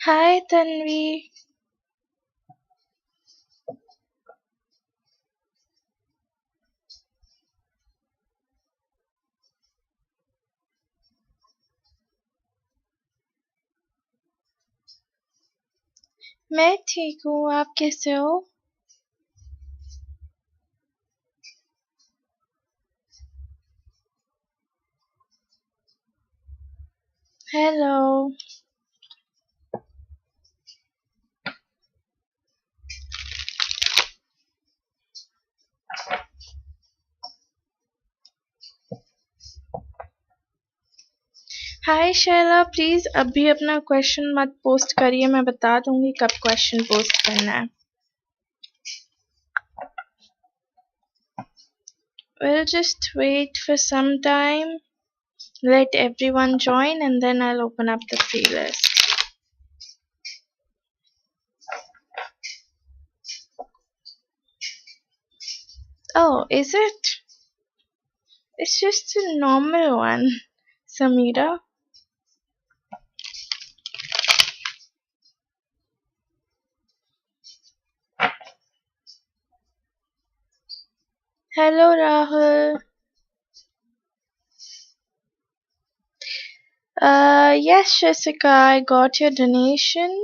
हाय तन्वी। मैं ठीक हूँ, आप कैसे हो? हेलो। हाय शैला, प्लीज अभी अपना क्वेश्चन मत पोस्ट करिए, मैं बता दूंगी कब क्वेश्चन पोस्ट करना है। We'll just wait for some time. Let everyone join and then I'll open up the free list. Oh, is it? It's just a normal one, Samira. Hello, Rahul. Yes, Jessica, I got your donation.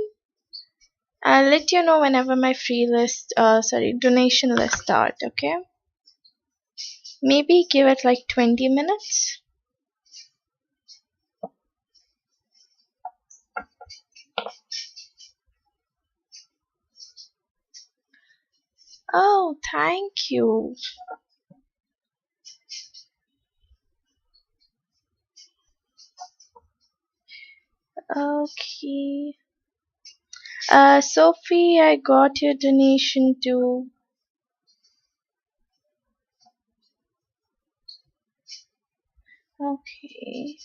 I'll let you know whenever my donation list start, okay? Maybe give it like 20 minutes. Oh, thank you. Okay. Sophie, I got your donation too. Okay.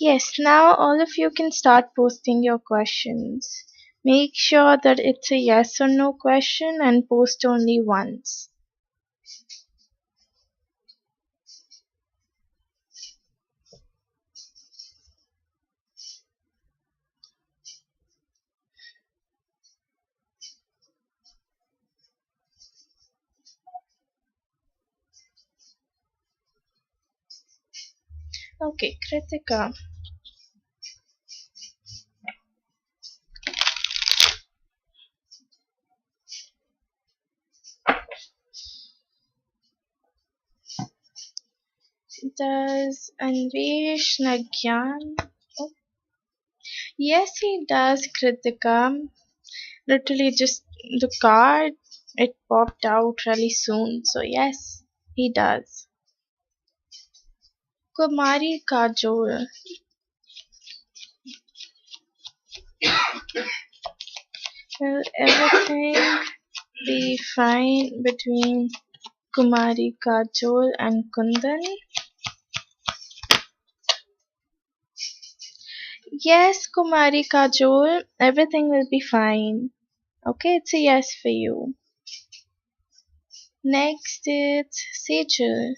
Yes, now all of you can start posting your questions. Make sure that it's a yes or no question and post only once. Okay, Kritika. Does Anvesh Nagyan? Oh, yes, he does, Kritika. Literally, just the card, it popped out really soon. So, yes, he does. Kumari Kajol. Will everything be fine between Kumari Kajol and Kundan? Yes, Kumari Kajol, everything will be fine. Okay, it's a yes for you. Next, it's Sejal.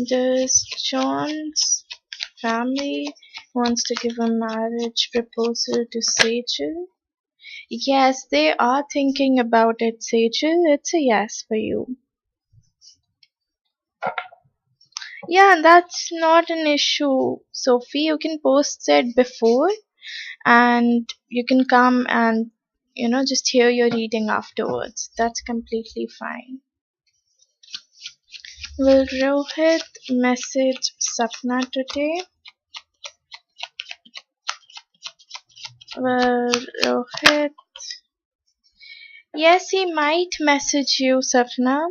Does John's family wants to give a marriage proposal to Sejal? Yes, they are thinking about it, Sejal. It's a yes for you. Yeah, that's not an issue, Sophie. You can post it before and you can come and just hear your reading afterwards. That's completely fine. Will Rohit message Sapna today? Will Rohit? Yes, he might message you, Sapna.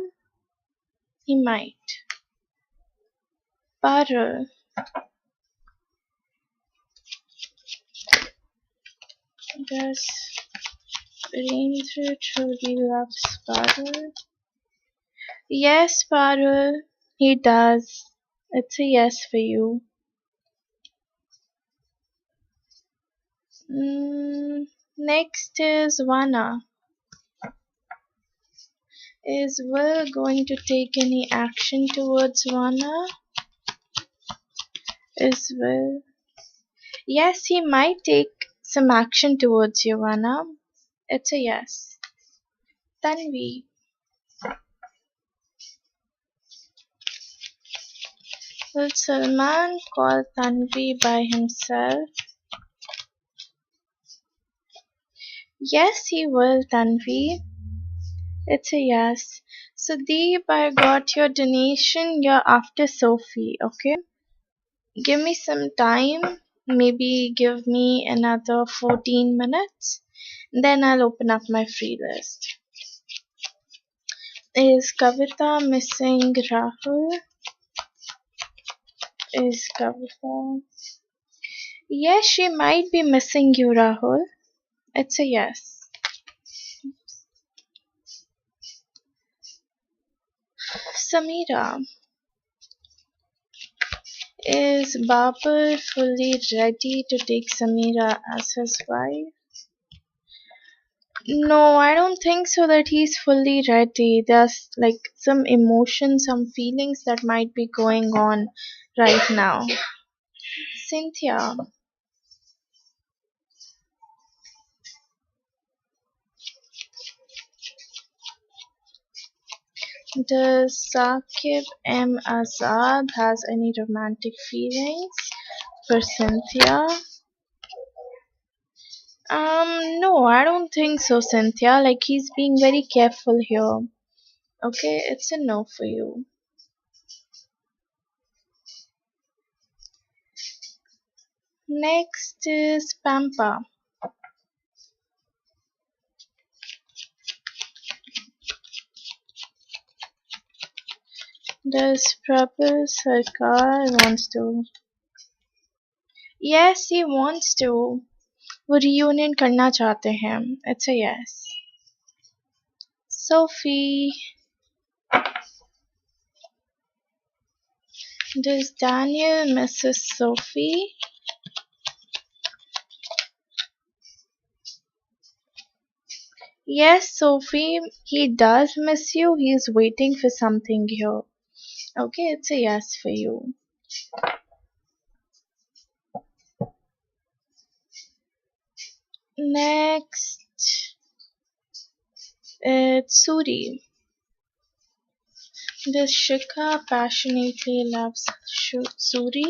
He might. Parul. Does Ranger truly loves Parul. Yes, Parul, he does. It's a yes for you. Next is Vana. Is Will going to take any action towards Vana? Is Will? Yes, he might take some action towards you, Vana. It's a yes. Tanvi. Will Salman call Tanvi by himself? Yes, he will, Tanvi. It's a yes. So, Deep, I got your donation. You're after Sophie, okay? Give me some time. Maybe give me another 14 minutes. Then I'll open up my free list. Is Kavita missing Rahul? Is Kavita? Yes, she might be missing you, Rahul. It's a yes. Samira. Is Babur fully ready to take Samira as his wife? No, I don't think so that he's fully ready. There's like some emotions, some feelings that might be going on right now. Cynthia. Does Saqib M. Azad has any romantic feelings for Cynthia? No, I don't think so, Cynthia. Like he's being very careful here. Okay, it's a no for you. Next is Pampa. Does Prabhu Sarkar wants to? Yes, he wants to. वो reunion करना चाहते हैं. It's a yes. Sophie. Does Daniel misses Sophie? Yes, Sophie, he does miss you. He's waiting for something here. Okay, it's a yes for you. Next, it's Suri. Does Shikha passionately loves Suri?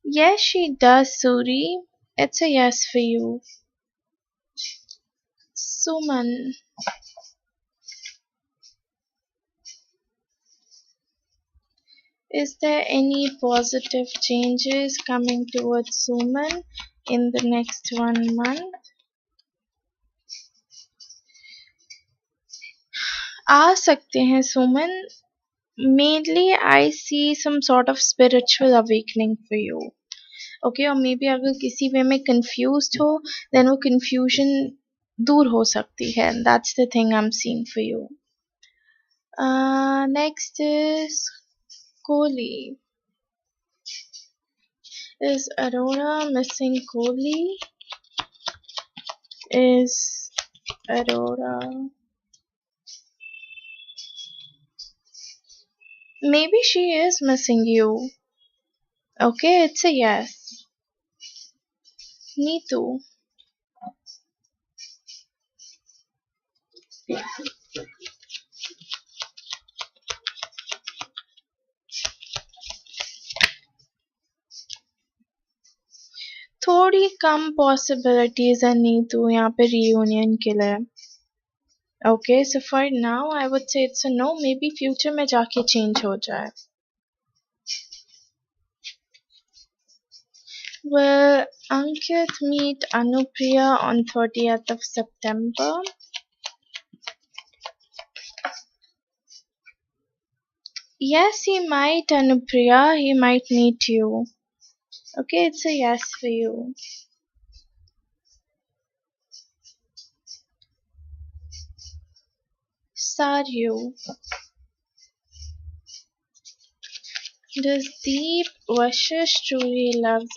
Yes, she does, Suri. It's a yes for you. Suman. Is there any positive changes coming towards Suman in the next 1 month? आ सकते हैं सुमन. Mainly I see some sort of spiritual awakening for you. Okay, or maybe अगर किसी वे में confused हो, then वो confusion दूर हो सकती है. That's the thing I'm seeing for you. Next is Kohli. Is Aurora missing Kohli? Is Aurora? Maybe she is missing you. Okay, it's a yes. Neetu. थोड़ी कम possibilities है नीतू यहाँ पे reunion के लिए. Okay, so for now I would say it's a no. Maybe future में जाके change हो जाए. Will Ankit meet Anupriya on 30th of September? Yes, he might, Anupriya. He might meet you. Okay, it's a yes for you. Saryu. Does Deep Vashish truly loves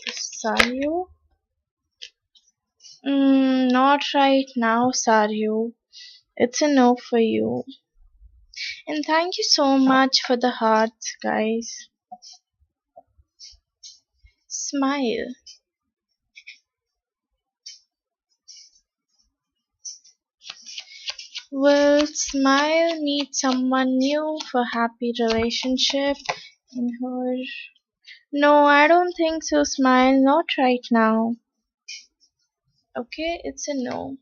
Saryu? Not right now, Saryu. It's a no for you. And thank you so much for the hearts, guys. Smile. Will Smile meet someone new for happy relationship in her? No, I don't think so, Smile. Not right now. Okay, it's a no.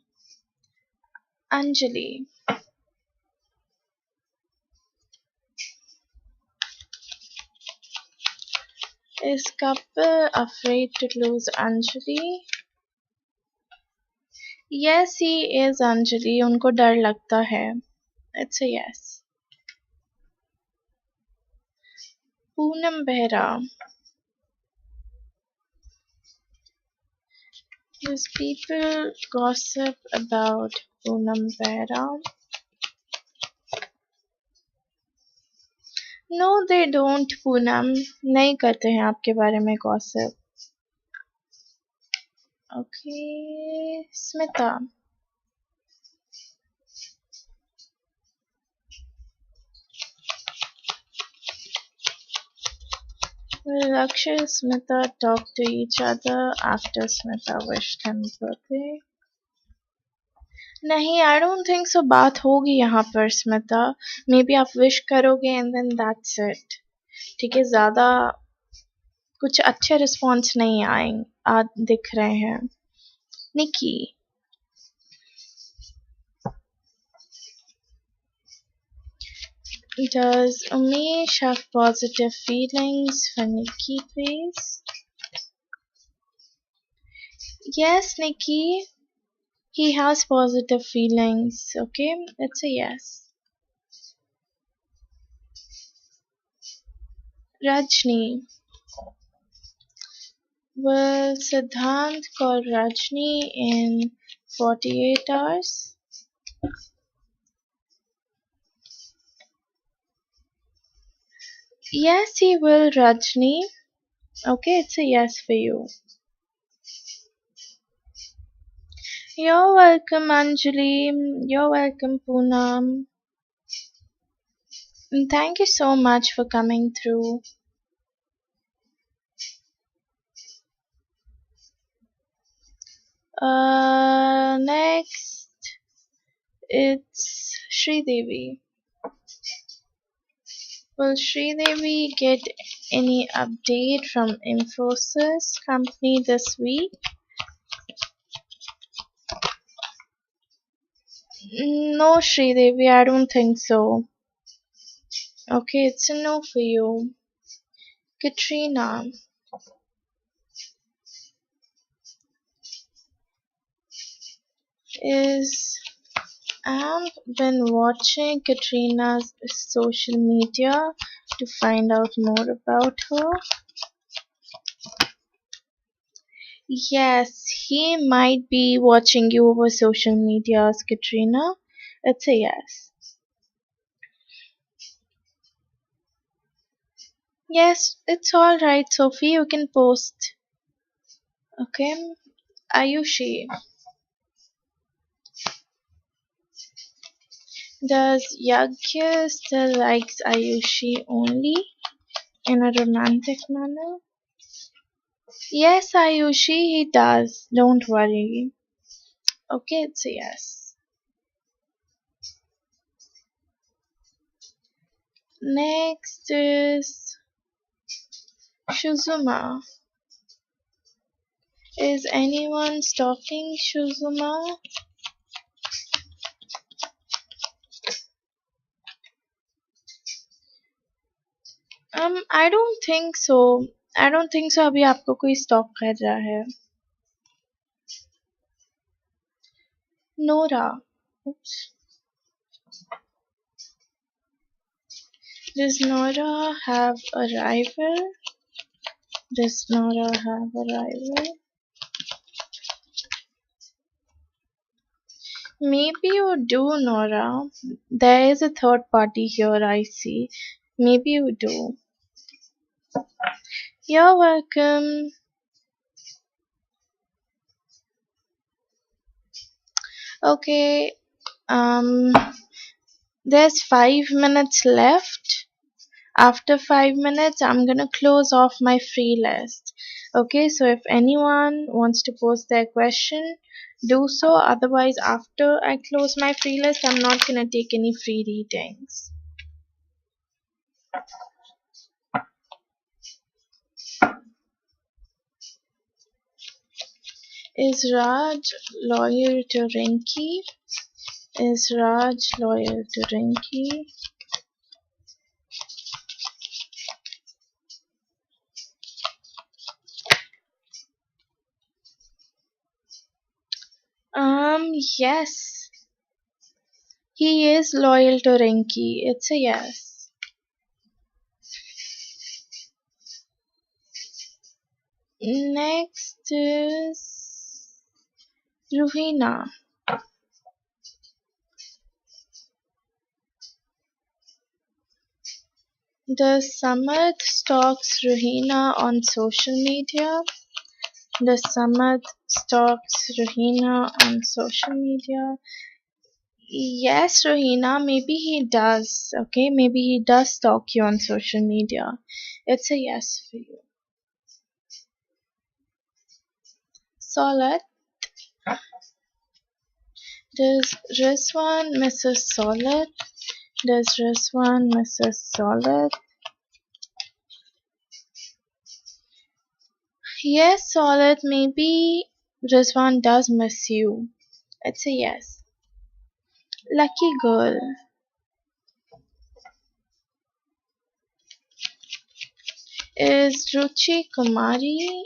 Anjali. Is couple afraid to lose Anjali? Yes, he is Anjali. उनको डर लगता है. It's a yes. Poonam Behra. Does people gossip about Poonam Behra? No, they don't, Poonam. नहीं करते हैं आपके बारे में gossip. Okay, Smita. Will Akshay and Smita talk to each other after Smita wished him birthday? नहीं, I don't think so. बात होगी यहाँ पर स्मिता. मे बी आप विश करोगे and then that's it. ठीक है, ज़्यादा कुछ अच्छे रिस्पॉन्स नहीं आए दिख रहे हैं. निकी. Does Umesh have positive feelings for Nikki, please? Yes, Nikki. He has positive feelings. Okay, it's a yes. Rajni. Will Siddhant call Rajni in 48 hours? Yes, he will, Rajni. Okay, it's a yes for you. You're welcome, Anjali. You're welcome, Poonam. And thank you so much for coming through. Next, it's Sridevi. Will Sridevi get any update from Infosys company this week? No, Sridevi, I don't think so. Okay, it's a no for you. Katrina. Is I've been watching Katrina's social media to find out more about her. Yes, he might be watching you over social medias, Katrina. It's a yes. Yes, it's alright, Sophie. You can post. Okay. Ayushi. Does Yagya still likes Ayushi only in a romantic manner? Yes, Ayushi, he does. Don't worry. Okay, it's a yes. Next is Shuzuma. Is anyone stalking Shuzuma? I don't think so. I don't think so. अभी आपको कोई stalk कर रहा है. Nora. Oops. Does Nora have a rival? Does Nora have a rival? Maybe you do, Nora. There is a third party here, I see. Maybe you do. You're welcome. Okay, um, there's 5 minutes left. After 5 minutes, I'm gonna close off my free list. Okay, so if anyone wants to post their question, do so. Otherwise, after I close my free list, I'm not gonna take any free readings. Is Raj loyal to Rinky? Is Raj loyal to Rinky? Yes. He is loyal to Rinky. It's a yes. Next is Ruhina. Does Samad stalks Ruhina on social media? Does Samad stalks Ruhina on social media? Yes, Ruhina, maybe he does. Okay, maybe he does stalk you on social media. It's a yes for you. Solid. Does Rizwan Mrs. Solid? Does Rizwan Mrs. Solid? Yes, Solid, maybe Rizwan does miss you. It's a yes. Lucky girl. Is Ruchi Kumari?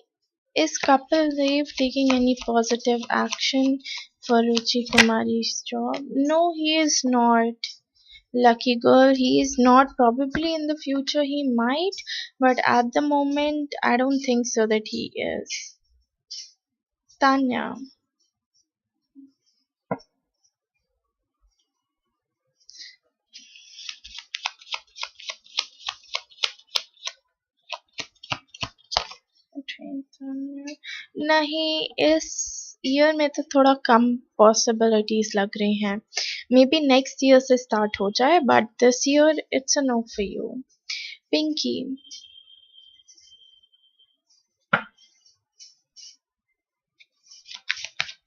Is Kapil Dev taking any positive action for Ruchi Kumari's job? No, he is not. Lucky girl, he is not. Probably in the future he might, but at the moment I don't think so that he is. Tanya. नहीं, इस year में तो थोड़ा कम possibilities लग रही हैं. Maybe next year से start हो जाए, but this year it's a no for you. Pinky.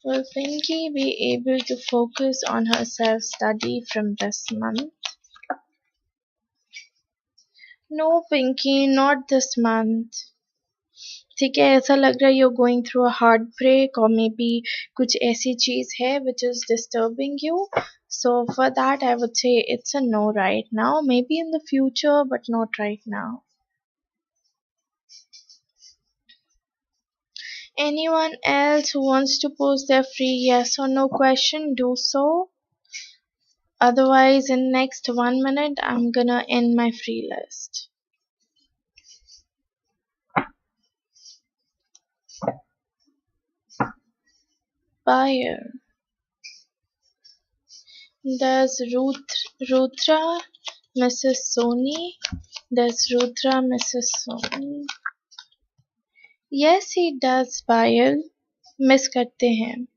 Will Pinky be able to focus on her self-study from this month? No, Pinky, not this month. ठीक है, ऐसा लग रहा है you're going through a heartbreak or maybe कुछ ऐसी चीज है which is disturbing you. So for that I would say it's a no right now. Maybe in the future but not right now. Anyone else who wants to post their free yes or no question, do so. Otherwise, in next 1 minute, I'm gonna end my free list. Buyer. Does Rutra Mrs. Sony? Does Rutra Mrs. Sony? Yes, he does, Buyer. Miss करते हैं.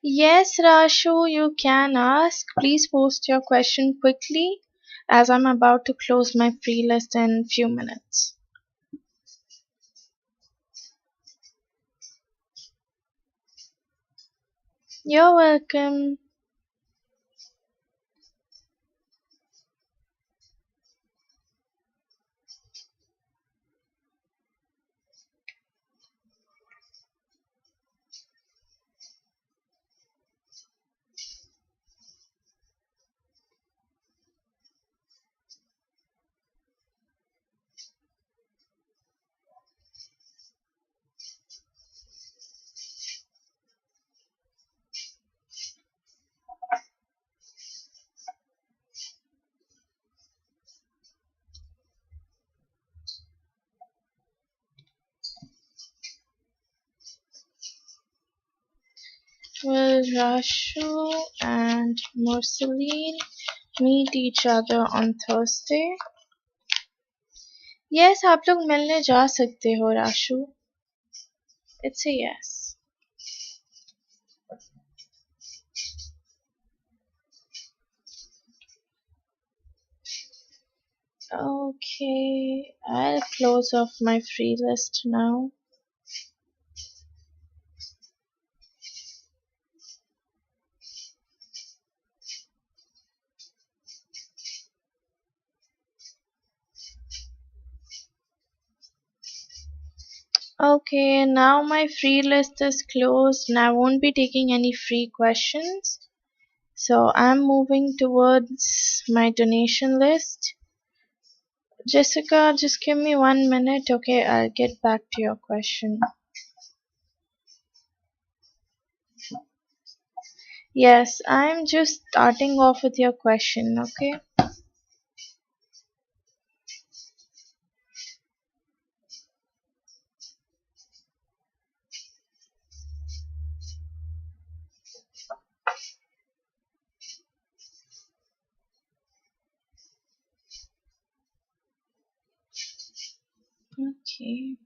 Yes, Rashu, you can ask. Please post your question quickly as I'm about to close my free list in few minutes. You're welcome. Will Rashu and Marceline meet each other on Thursday? Yes, आप लोग मिलने जा सकते हो Rashu. It's a yes. Okay, I'll close off my free list now. Okay, now my free list is closed and I won't be taking any free questions. So I'm moving towards my donation list. Jessica, just give me 1 minute, okay? I'll get back to your question. Yes, I'm just starting off with your question, okay? Okay.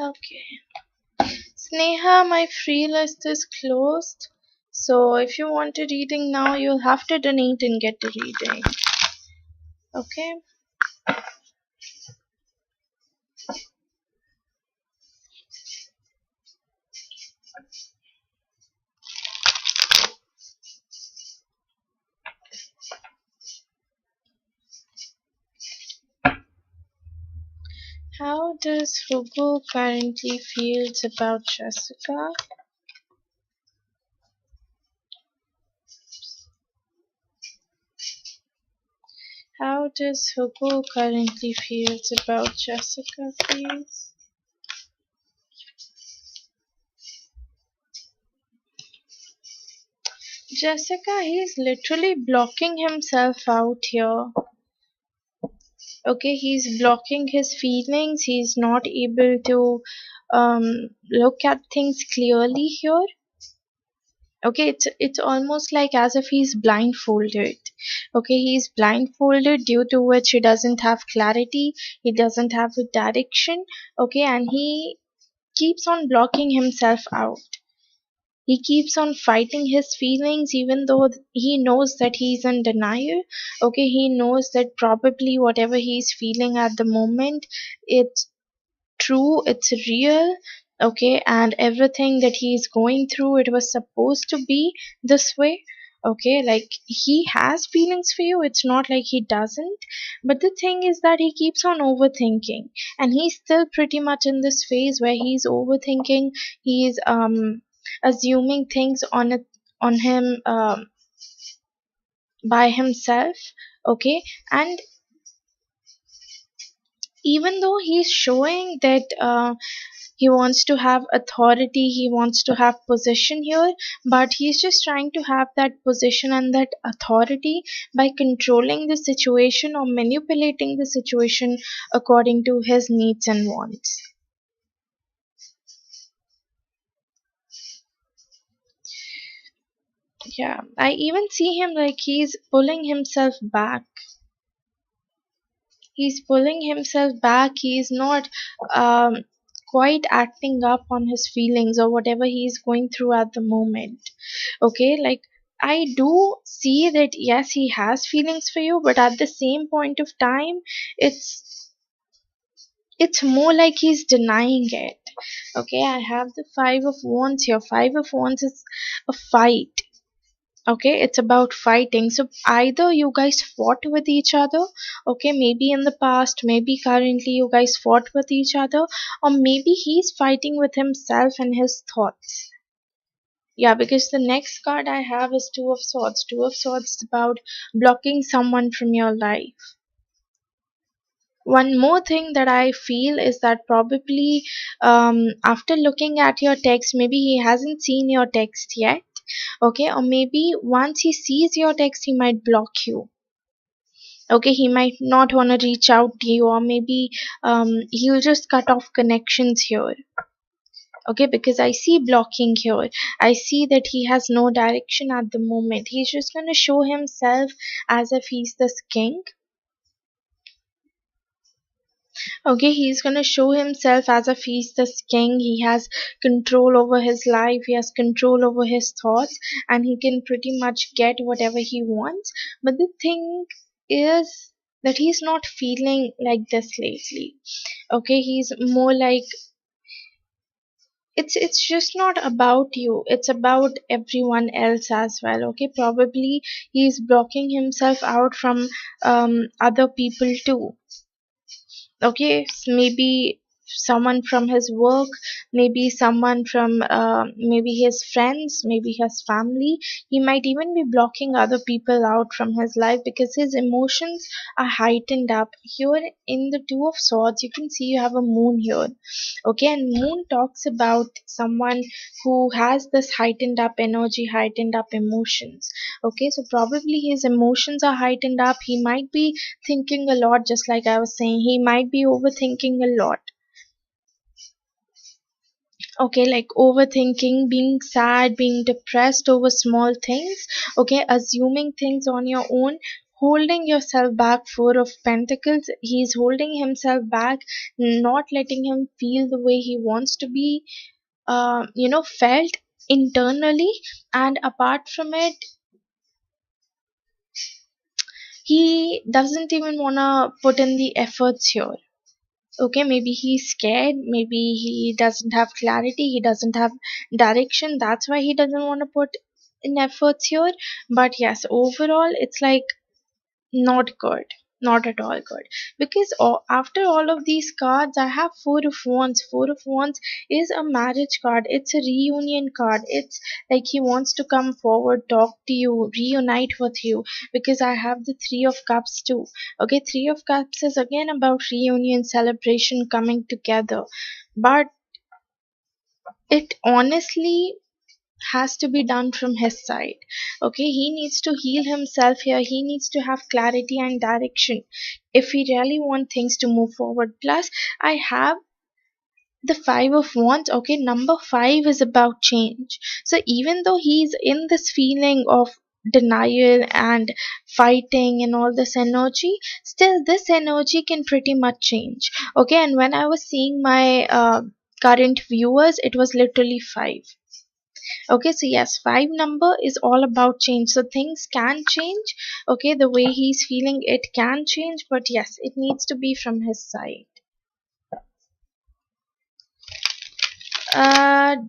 Okay. Sneha, my free list is closed. So if you want a reading now, you'll have to donate and get a reading. Okay? How does Hugo currently feels about Jessica? How does Hugo currently feels about Jessica, please? Jessica, he's literally blocking himself out here. Okay, he's blocking his feelings. He's not able to look at things clearly here. Okay, it's almost like as if he's blindfolded. Okay, he's blindfolded due to which he doesn't have clarity. He doesn't have a direction. Okay, and he keeps on blocking himself out. He keeps on fighting his feelings even though he knows that he's in denial. Okay, he knows that probably whatever he's feeling at the moment, it's true, it's real. Okay, and everything that he's going through, it was supposed to be this way. Okay, like he has feelings for you, it's not like he doesn't, but the thing is that he keeps on overthinking, and he's still pretty much in this phase where he's overthinking. He's assuming things on him, by himself. Okay, and even though he's showing that he wants to have authority, he wants to have position here, but he's just trying to have that position and that authority by controlling the situation or manipulating the situation according to his needs and wants. Yeah, I even see him like he's pulling himself back. He's pulling himself back. He's not um, quite acting up on his feelings or whatever he's going through at the moment. Okay, like I do see that yes, he has feelings for you, but at the same point of time, it's it's more like he's denying it. Okay, I have the five of wands here. Five of wands is a fight. Okay, it's about fighting. So either you guys fought with each other, okay, maybe in the past, maybe currently you guys fought with each other, or maybe he's fighting with himself and his thoughts. Yeah, because the next card I have is two of swords. Two of swords is about blocking someone from your life. One more thing that I feel is that probably after looking at your text, maybe he hasn't seen your text yet. Okay, or maybe once he sees your text, he might block you. Okay, he might not want to reach out to you, or maybe he'll just cut off connections here. Okay, because I see blocking here. I see that he has no direction at the moment. He's just going to show himself as if he's the king. Okay, he's gonna show himself as if he's the king. He has control over his life, he has control over his thoughts, and he can pretty much get whatever he wants. But the thing is that he's not feeling like this lately. Okay, he's more like it's just not about you, it's about everyone else as well. Okay, probably he's blocking himself out from other people too. Okay, maybe someone from his work, maybe someone from maybe his friends, maybe his family. He might even be blocking other people out from his life because his emotions are heightened up here. In the two of swords, you can see you have a moon here. Okay, and moon talks about someone who has this heightened up energy, heightened up emotions. Okay, so probably his emotions are heightened up. He might be thinking a lot, just like I was saying. He might be overthinking a lot. Okay, like overthinking, being sad, being depressed over small things. Okay, assuming things on your own, holding yourself back. Four of Pentacles, he's holding himself back, not letting him feel the way he wants to be, felt internally. And apart from it, he doesn't even want to put in the efforts here. Okay, maybe he's scared, maybe he doesn't have clarity, he doesn't have direction, that's why he doesn't want to put in efforts here. But yes, overall it's like not good, not at all good. Because after all of these cards, I have four of wands. Four of wands is a marriage card, it's a reunion card. It's like he wants to come forward, talk to you, reunite with you. Because I have the three of cups too. Okay, three of cups is again about reunion, celebration, coming together. But it honestly has to be done from his side. Okay, he needs to heal himself here, he needs to have clarity and direction if we really want things to move forward. Plus I have the five of wands. Okay, number five is about change. So even though he's in this feeling of denial and fighting and all this energy, still this energy can pretty much change. Okay, and when I was seeing my current viewers, it was literally five. Okay, so yes, five number is all about change. So things can change. Okay, the way he's feeling, it can change, but yes, it needs to be from his side.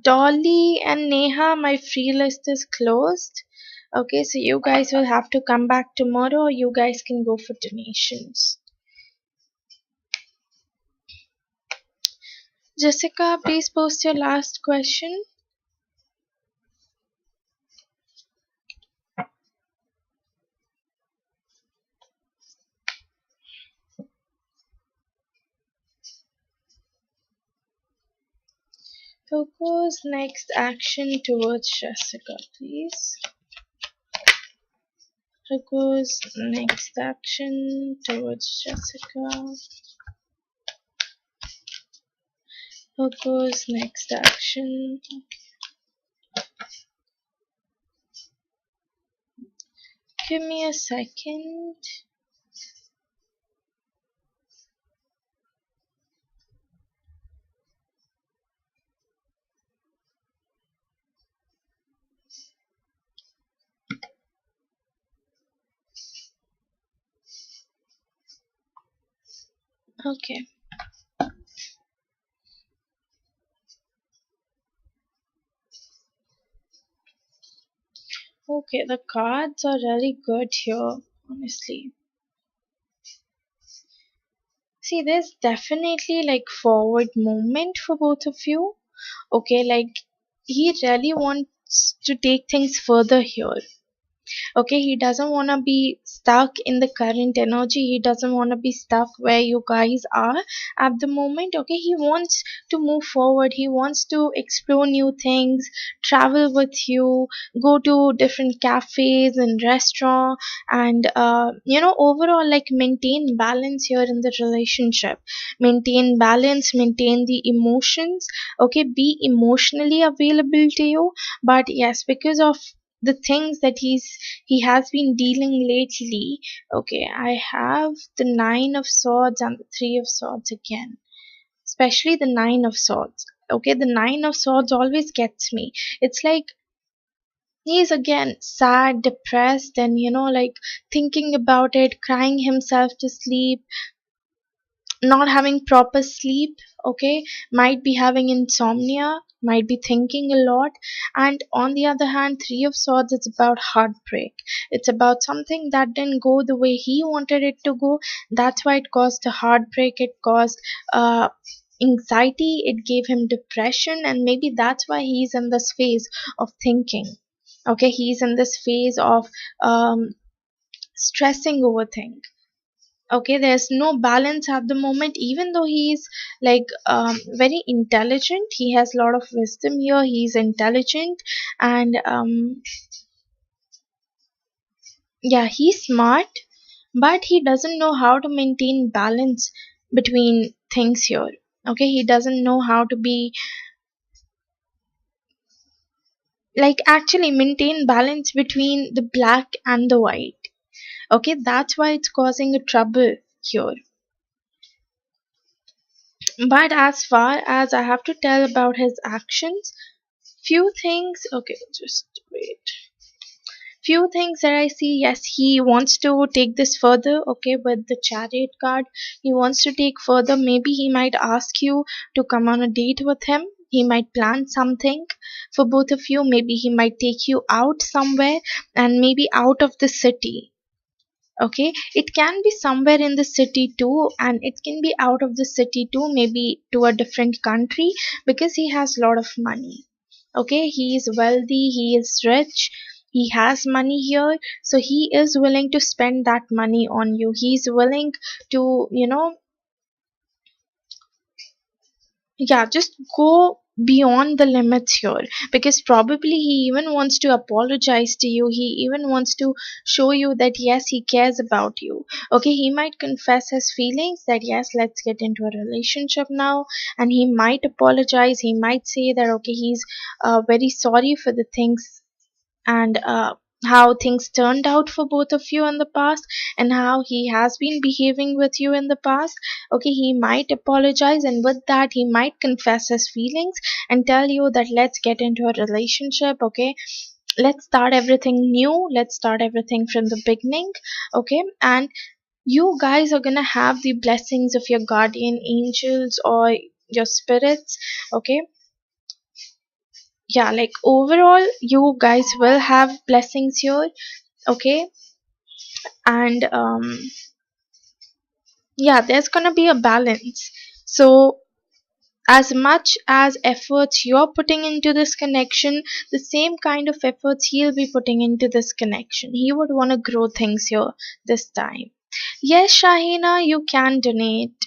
Dolly and Neha, my free list is closed. Okay, so you guys will have to come back tomorrow, or you guys can go for donations. Jessica, please post your last question. Who goes next action towards Jessica, please? Who goes next action towards Jessica? Who goes next action? Give me a second. Okay. Okay, the cards are really good here, honestly. See, there's definitely like forward movement for both of you. Okay, like he really wants to take things further here. Okay, he doesn't want to be stuck in the current energy. He doesn't want to be stuck where you guys are at the moment. Okay, he wants to move forward. He wants to explore new things, travel with you, go to different cafes and restaurant, and overall like maintain balance here in the relationship. Maintain balance, maintain the emotions. Okay, be emotionally available to you. But yes, because of the things that he has been dealing lately. Okay, I have the nine of swords and the three of swords again, especially the nine of swords. Okay, the nine of swords always gets me. It's like he's again sad, depressed, and like thinking about it, crying himself to sleep, not having proper sleep. Okay, might be having insomnia, might be thinking a lot. And on the other hand, three of swords, it's about heartbreak. It's about something that didn't go the way he wanted it to go. That's why it caused a heartbreak. It caused uh anxiety. It gave him depression, and maybe that's why he's in this phase of thinking. Okay, he's in this phase of um stressing over things. Okay, there's no balance at the moment, even though he's like very intelligent. He has a lot of wisdom here. He's intelligent, and yeah, he's smart, but he doesn't know how to maintain balance between things here. Okay, he doesn't know how to be like actually maintain balance between the black and the white. Okay, that's why it's causing a trouble here. But as far as I have to tell about his actions, few things. Okay, just wait. Few things that I see. Yes, he wants to take this further. Okay, with the chariot card, he wants to take further. Maybe he might ask you to come on a date with him. He might plan something for both of you. Maybe he might take you out somewhere, and maybe out of the city. Okay, it can be somewhere in the city too, and it can be out of the city too, maybe to a different country, because he has a lot of money. Okay, he is wealthy, he is rich, he has money here, so he is willing to spend that money on you. He's willing to yeah, just go beyond the limits here, because probably he even wants to apologize to you. He even wants to show you that yes, he cares about you. Okay, he might confess his feelings that yes, let's get into a relationship now, and he might apologize. He might say that okay, he's very sorry for the things, and how things turned out for both of you in the past, and how he has been behaving with you in the past. Okay, he might apologize, and with that he might confess his feelings and tell you that let's get into a relationship. Okay, let's start everything new, let's start everything from the beginning. Okay, and you guys are gonna have the blessings of your guardian angels or your spirits. Okay, yeah, like overall you guys will have blessings here, okay? And yeah, there's gonna be a balance. So as much as efforts you're putting into this connection, the same kind of efforts he'll be putting into this connection. He would want to grow things here this time. Yes, Shahina, you can donate.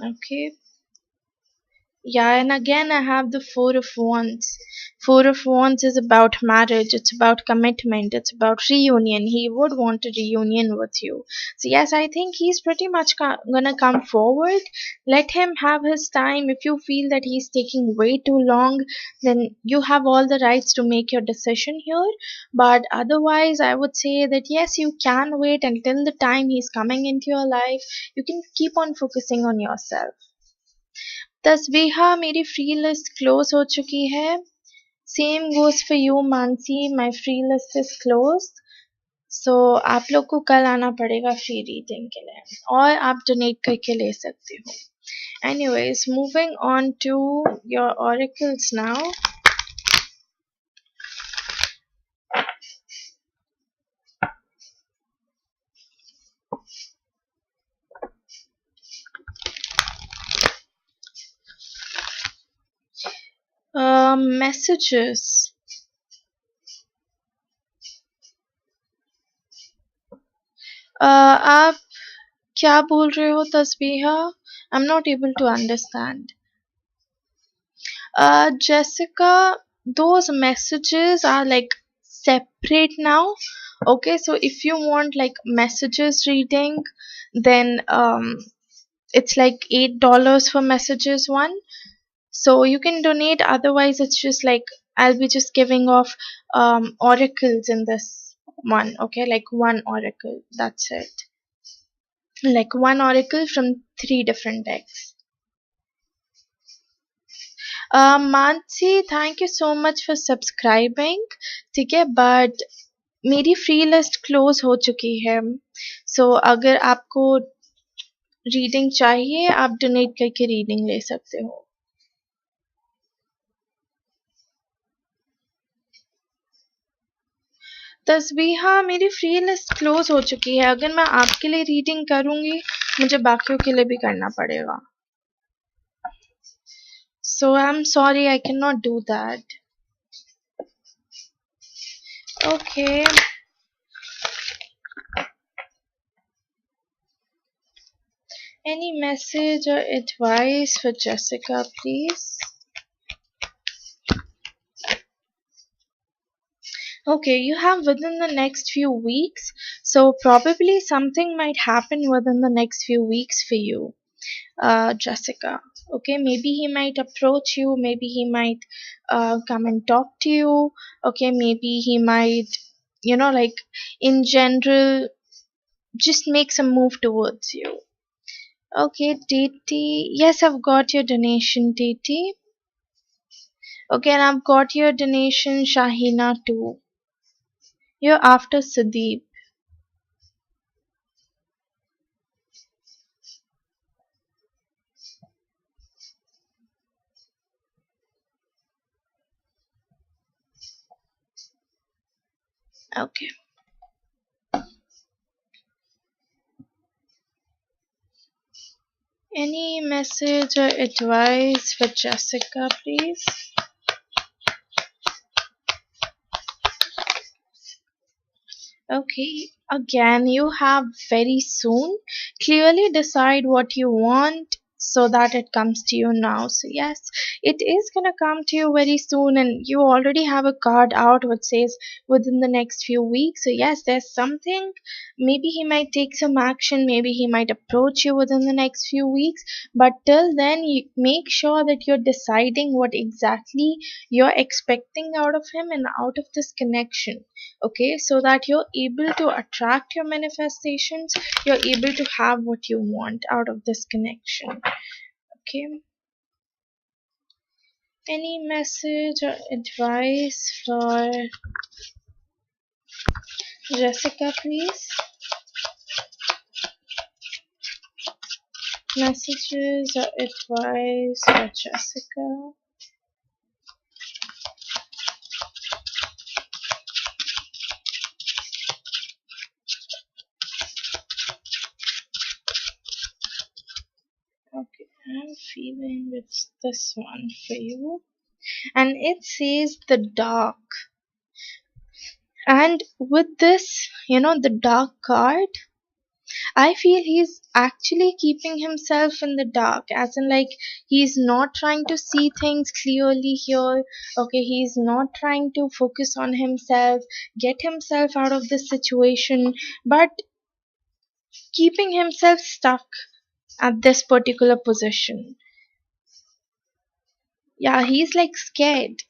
Okay. Yeah, and again, I have the Four of Wands. Four of Wands is about marriage, it's about commitment, it's about reunion. He would want a reunion with you. So, yes, I think he's pretty much gonna come forward. Let him have his time. If you feel that he's taking way too long, then you have all the rights to make your decision here. But otherwise, I would say that yes, you can wait until the time he's coming into your life. You can keep on focusing on yourself. Tasbiha मेरी free list close हो चुकी है. Same goes for you Mansi, my free list is close. So आप लोग को कल आना पड़ेगा फ्री रीडिंग के लिए, और आप डोनेट करके ले सकते हो. Anyways, moving on to your oracles now. Messages. आप क्या बोल रहे हो Tasbiha? I'm not able to understand. Jessica, those messages are like separate now. Okay, so if you want like messages reading, then it's like $8 for messages one. So you can donate. Otherwise, it's just like I'll be just giving off oracles in this one. Okay, like one oracle. That's it. Like one oracle from three different decks. Mansi, thank you so much for subscribing. ठीक है, but मेरी free list close हो चुकी है. सो अगर आपको reading चाहिए, आप डोनेट करके रीडिंग ले सकते हो. तस्बीहा, मेरी फ्री लिस्ट क्लोज हो चुकी है. अगर मैं आपके लिए रीडिंग करूंगी, मुझे बाकियों के लिए भी करना पड़ेगा. So I am sorry, I can not do that. Okay. Any message or advice for Jessica, please? Okay, you have within the next few weeks, so probably something might happen within the next few weeks for you, Jessica. Okay, maybe he might approach you, maybe he might come and talk to you. Okay, maybe he might, like in general, just make some move towards you. Okay, Titi. Yes, I've got your donation, Titi. Okay, and I've got your donation, Shahina, too. You're after Sudeep. Okay. Any message or advice for Jessica, please? Okay, again, you have very soon. Clearly decide what you want so that it comes to you now. So, yes, it is gonna come to you very soon, and you already have a card out which says within the next few weeks. So, yes, there's something. Maybe he might take some action, maybe he might approach you within the next few weeks, but till then, you make sure that you're deciding what exactly you're expecting out of him and out of this connection. Okay, so that you're able to attract your manifestations, you're able to have what you want out of this connection. Okay, any message or advice for Jessica, please? Messages or advice for Jessica. Okay, I'm feeling it's this one for you. And it says the dark. And with this, the dark card, I feel he's actually keeping himself in the dark, as in, like, he's not trying to see things clearly here. Okay, he's not trying to focus on himself, get himself out of this situation, but keeping himself stuck at this particular position. Yeah, he's like scared.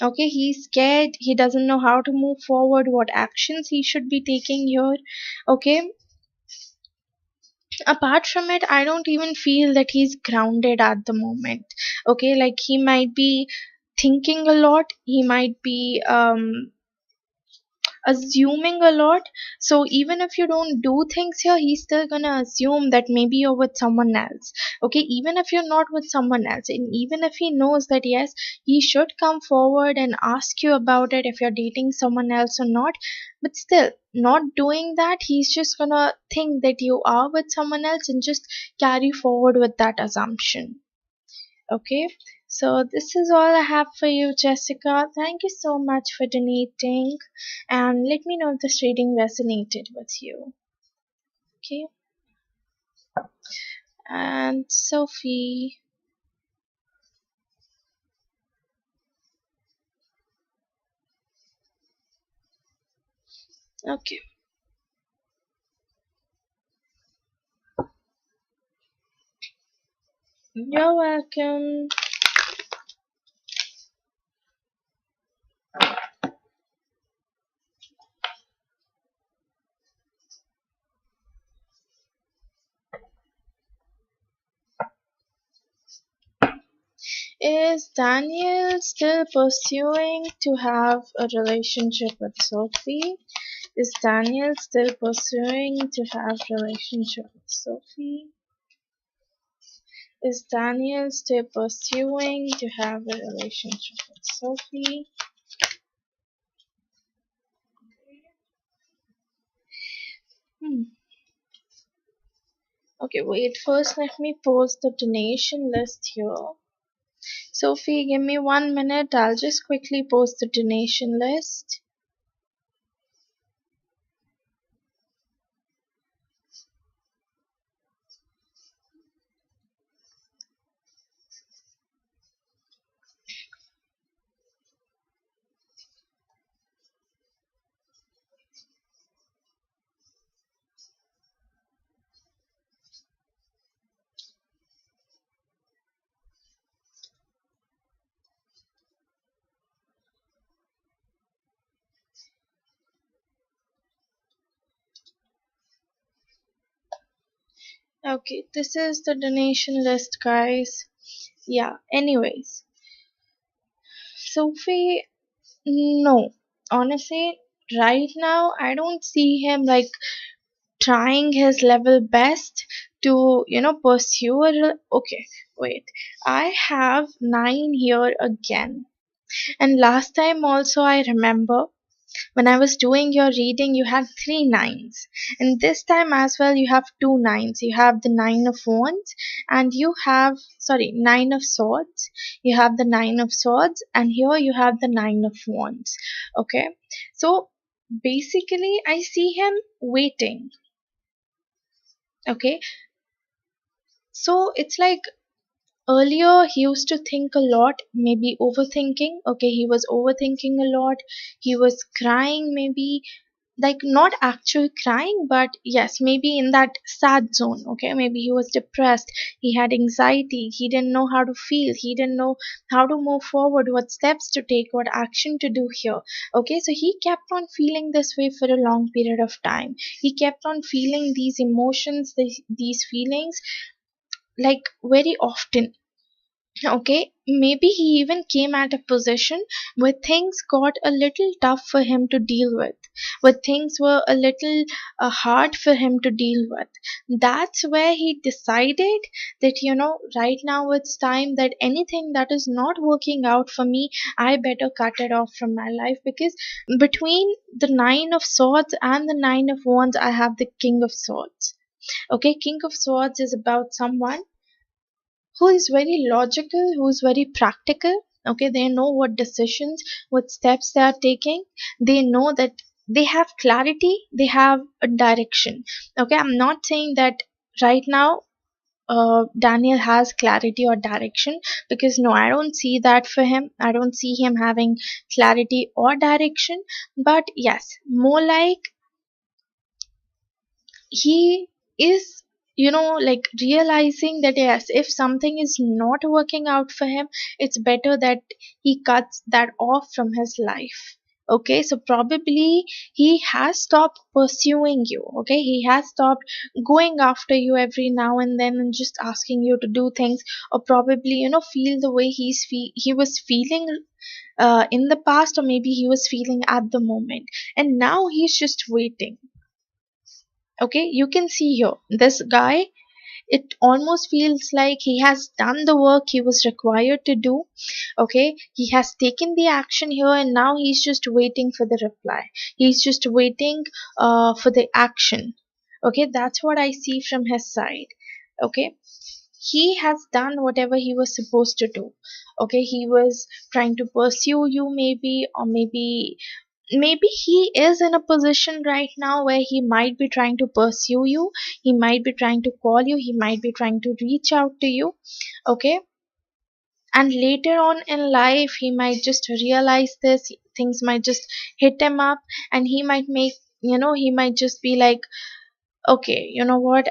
Okay, he's scared. He doesn't know how to move forward, what actions he should be taking here. Okay, apart from it, I don't even feel that he's grounded at the moment. Okay, like he might be thinking a lot, he might be assuming a lot. So even if you don't do things here, he's still gonna assume that maybe you're with someone else. Okay, even if you're not with someone else, and even if he knows that yes, he should come forward and ask you about it if you're dating someone else or not, but still not doing that, he's just gonna think that you are with someone else and just carry forward with that assumption. Okay, so this is all I have for you, Jessica. Thank you so much for donating, and let me know if this reading resonated with you. Okay, and Sophie. Okay, you're welcome. Is Daniel still pursuing to have a relationship with Sophie? Is Daniel still pursuing to have relationship with Sophie? Is Daniel still pursuing to have a relationship with Sophie? Hmm. Okay, wait. First, let me post the donation list here. Sophie, give me 1 minute. I'll just quickly post the donation list. Okay, this is the donation list, guys. Yeah, anyways. Sophie, no. Honestly, right now, I don't see him like trying his level best to pursue okay, wait, I have 9 here again, and last time also I remember when I was doing your reading you had 3 9s, and this time as well you have 2 9s. You have the 9 of wands, and you have, sorry, 9 of swords. You have the 9 of swords, and here you have the 9 of wands. Okay, so basically I see him waiting. Okay, so it's like earlier he used to think a lot, maybe overthinking. Okay, he was overthinking a lot. He was crying, maybe, like not actual crying, but yes, maybe in that sad zone. Okay, maybe he was depressed, he had anxiety, he didn't know how to feel, he didn't know how to move forward, what steps to take, what action to do here. Okay, so he kept on feeling this way for a long period of time. He kept on feeling these emotions, these feelings, like very often. Okay, maybe he even came at a position where things got a little tough for him to deal with. where things were a little hard for him to deal with. That's where he decided that, right now it's time that anything that is not working out for me, I better cut it off from my life, because between the Nine of Swords and the Nine of Wands, I have the King of Swords. Okay, King of Swords is about someone who is very logical, who is very practical. Okay, they know what decisions, what steps they are taking. They know that they have clarity, they have a direction. Okay, I'm not saying that right now Daniel has clarity or direction, because no, I don't see that for him. I don't see him having clarity or direction. But yes, more like he is, like realizing that yes, if something is not working out for him, it's better that he cuts that off from his life. Okay, so probably he has stopped pursuing you. Okay, he has stopped going after you every now and then and just asking you to do things, or probably feel the way he was feeling in the past, or maybe he was feeling at the moment, and now he's just waiting. Okay, you can see here this guy, it almost feels like he has done the work he was required to do. Okay, he has taken the action here, and now he's just waiting for the reply. He's just waiting for the action. Okay, that's what I see from his side. Okay, he has done whatever he was supposed to do. Okay, he was trying to pursue you, maybe, or maybe he is in a position right now where he might be trying to pursue you, he might be trying to call you, he might be trying to reach out to you. Okay, and later on in life he might just realize this, things might just hit him up, and he might he might just be like, okay, you know what,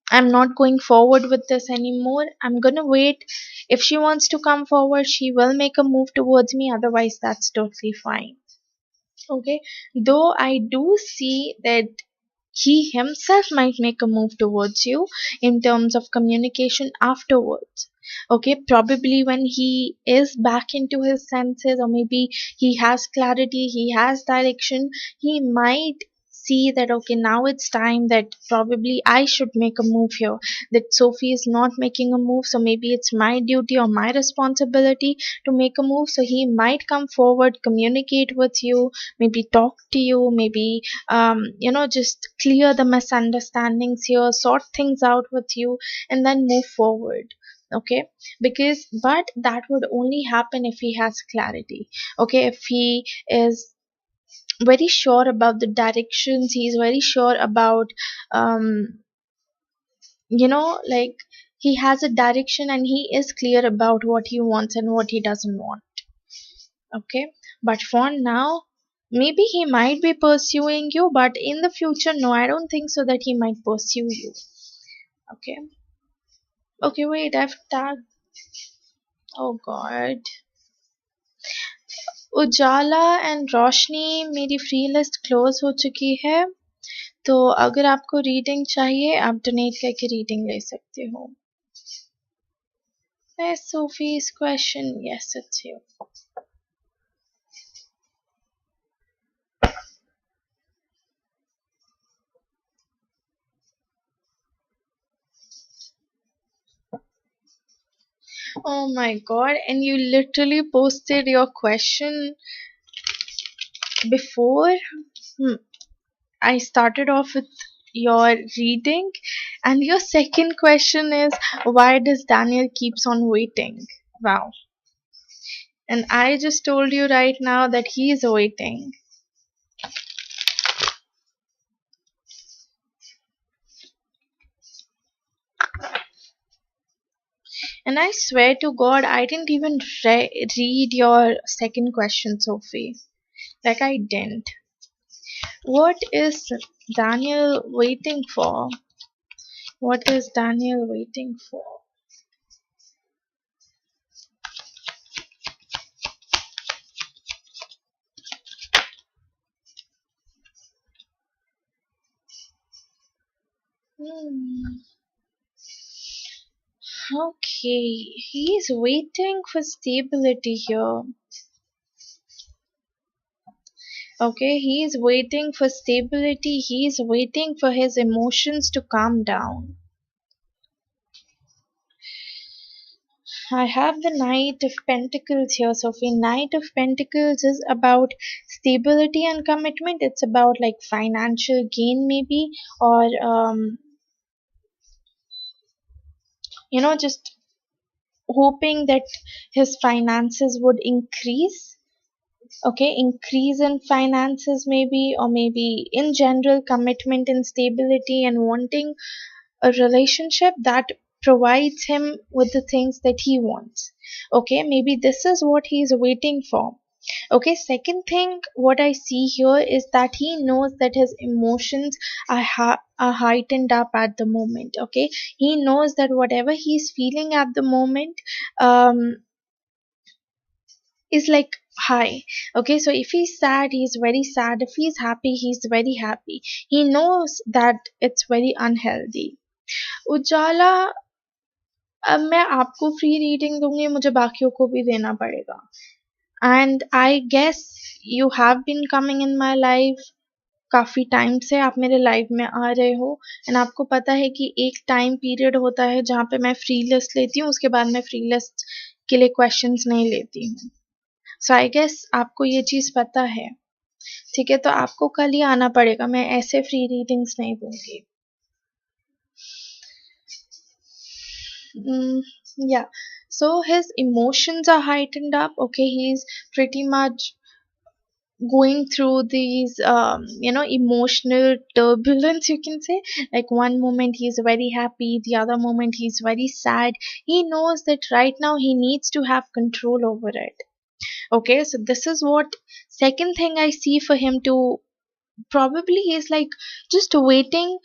I'm not going forward with this anymore, I'm gonna wait. If she wants to come forward, she will make a move towards me, otherwise that's totally fine. Okay, though I do see that he himself might make a move towards you in terms of communication afterwards. Okay, probably when he is back into his senses, or maybe he has clarity, he has direction, he might see that okay, now it's time that probably I should make a move here, that Sophie is not making a move, so maybe it's my duty or my responsibility to make a move. So he might come forward, communicate with you, maybe talk to you, maybe just clear the misunderstandings here, sort things out with you, and then move forward. Okay, because but that would only happen if he has clarity. Okay, if he is very sure about the directions, he's very sure about um like he has a direction and he is clear about what he wants and what he doesn't want. Okay, but for now, maybe he might be pursuing you, but in the future, no, I don't think so that he might pursue you. Okay, okay, wait, I've tagged. Oh god. Ujala and Roshni मेरी free list close हो चुकी है, तो अगर आपको reading चाहिए आप donate करके रीडिंग ले सकते हो. Sophie's question, yes, it's you. Oh my god, and you literally posted your question before I started off with your reading, and your second question is why does Daniel keeps on waiting? Wow. And I just told you right now that he is waiting. And I swear to God, I didn't even read your second question, Sophie. Like, I didn't. What is Daniel waiting for? What is Daniel waiting for? Hmm. Okay, he's waiting for stability here. Okay, he is waiting for stability, he is waiting for his emotions to calm down. I have the Knight of Pentacles here, Sophie. Knight of Pentacles is about stability and commitment. It's about like financial gain, maybe, or just hoping that his finances would increase. Okay, increase in finances, maybe, or maybe in general, commitment and stability, and wanting a relationship that provides him with the things that he wants. Okay, maybe this is what he's waiting for. Okay, second thing, what I see here is that he knows that his emotions are heightened up at the moment. Okay, he knows that whatever he's feeling at the moment um is like high. Okay, so if he's sad, he's very sad. If he's happy, he's very happy. He knows that it's very unhealthy. उजाला, अब मैं आपको free reading दूंगी, मुझे बाकियों को भी देना पड़ेगा. And I guess you have been coming in my life. काफ़ी टाइम से आप मेरे लाइफ में आ रहे हो, एंड आपको पता है कि एक टाइम पीरियड होता है जहाँ पे मैं फ्री लिस्ट लेती हूँ, उसके बाद मैं फ्री लिस्ट के लिए क्वेश्चंस नहीं लेती हूँ. सो आई गेस आपको ये चीज़ पता है. ठीक है, तो आपको कल ही आना पड़ेगा, मैं ऐसे फ्री रीडिंग्स नहीं दूंगी. Yeah, so his emotions are heightened up. Okay, he's pretty much going through these emotional turbulence, you can say. Like one moment he's very happy, the other moment he's very sad. He knows that right now he needs to have control over it. Okay, so this is what second thing I see for him to, probably he's like just waiting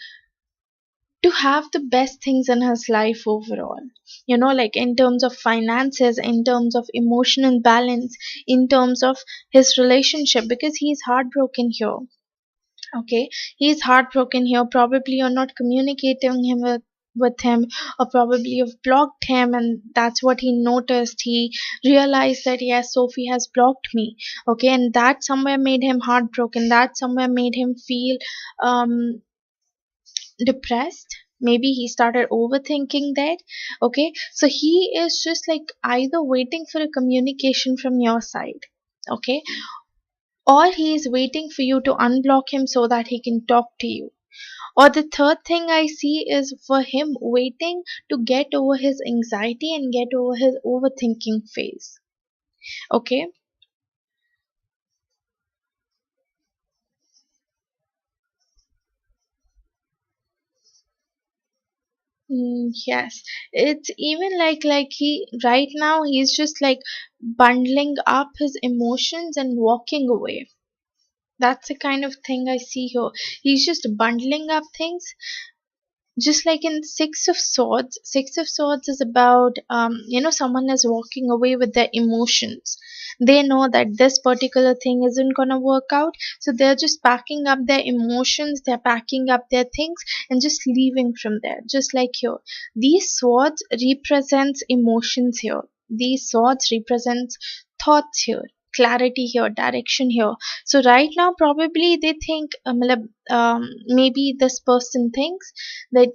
to have the best things in his life overall. Like in terms of finances, in terms of emotional balance, in terms of his relationship, because he's heartbroken here. Okay, he's heartbroken here. Probably you're not communicating him with him, or probably you've blocked him, and that's what he noticed. He realized that yes, Sophie has blocked me. Okay, and that somewhere made him heartbroken, that somewhere made him feel depressed. Maybe he started overthinking that. Okay, so he is just like either waiting for a communication from your side. Okay, or he is waiting for you to unblock him so that he can talk to you. Or the third thing I see is for him waiting to get over his anxiety and get over his overthinking phase. Okay. Yes, it's even like he right now he's just like bundling up his emotions and walking away. That's the kind of thing I see here. He's just bundling up things, just like in Six of Swords. Six of Swords is about someone is walking away with their emotions. They know that this particular thing isn't gonna work out, so they're just packing up their emotions, they're packing up their things and just leaving from there. Just like here, these swords represents emotions here. These swords represents thoughts here, clarity here, direction here. So right now probably they think maybe this person thinks that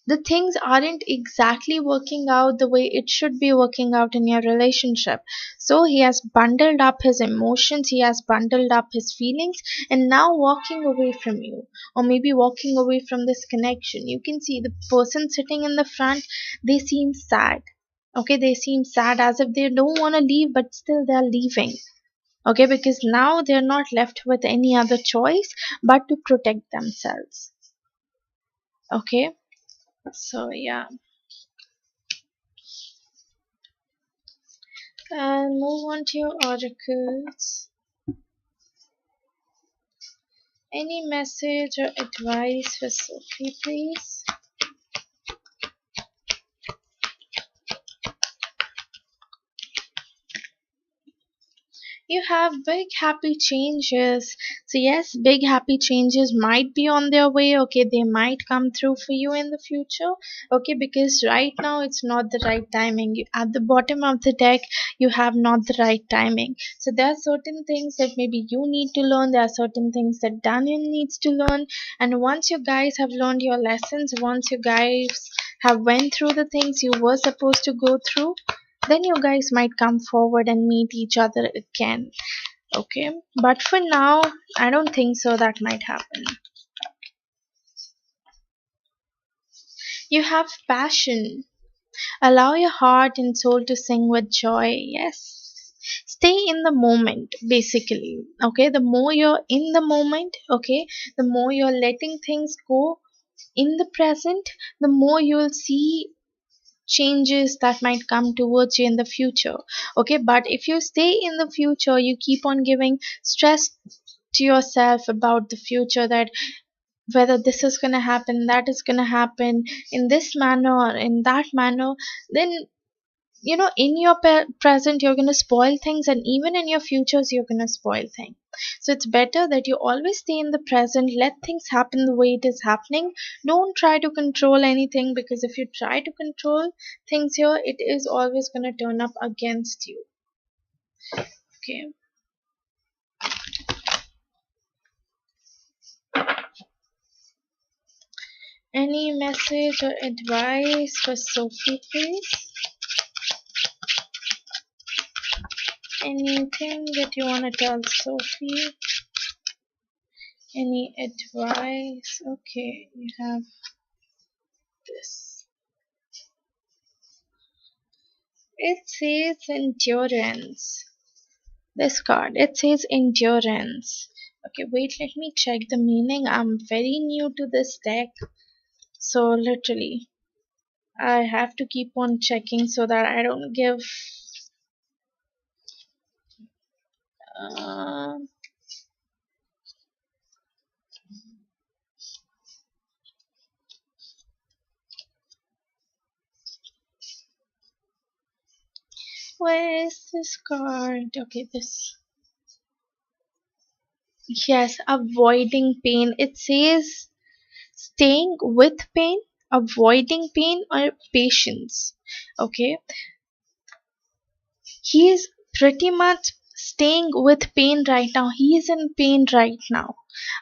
the things aren't exactly working out the way it should be working out in your relationship. So he has bundled up his emotions, he has bundled up his feelings, and now walking away from you, or maybe walking away from this connection. You can see the person sitting in the front, they seem sad. Okay, they seem sad as if they don't want to leave, but still they're leaving. Okay, because now they're not left with any other choice but to protect themselves. Okay, so yeah. And move on to your oracles. Any message or advice for Sophie, please? You have big happy changes. So yes, big happy changes might be on their way. Okay, they might come through for you in the future. Okay, because right now it's not the right timing. At the bottom of the deck, you have not the right timing. So there are certain things that maybe you need to learn. There are certain things that Daniel needs to learn. And once you guys have learned your lessons, once you guys have went through the things you were supposed to go through, then you guys might come forward and meet each other again. Okay, but for now, I don't think so that might happen. You have passion. Allow your heart and soul to sing with joy. Yes. Stay in the moment, basically. Okay, the more you're in the moment, okay, the more you're letting things go in the present, the more you'll see changes that might come towards you in the future. Okay, but if you stay in the future, you keep on giving stress to yourself about the future, that whether this is going to happen, that is going to happen in this manner or in that manner, then in your present you're going to spoil things, and even in your futures you're going to spoil things. So it's better that you always stay in the present, let things happen the way it is happening. Don't try to control anything, because if you try to control things here, it is always going to turn up against you. Okay. Any message or advice for Sophie, please? Anything that you want to tell Sophie? Any advice? Okay, you have this. It says endurance. This card, it says endurance. Okay, wait, let me check the meaning. I'm very new to this deck, so literally, I have to keep on checking so that I don't give. Uh, where is this card? Okay, this. Yes, avoiding pain. It says staying with pain, avoiding pain, or patience. Okay, he is pretty much staying with pain right now. He is in pain right now.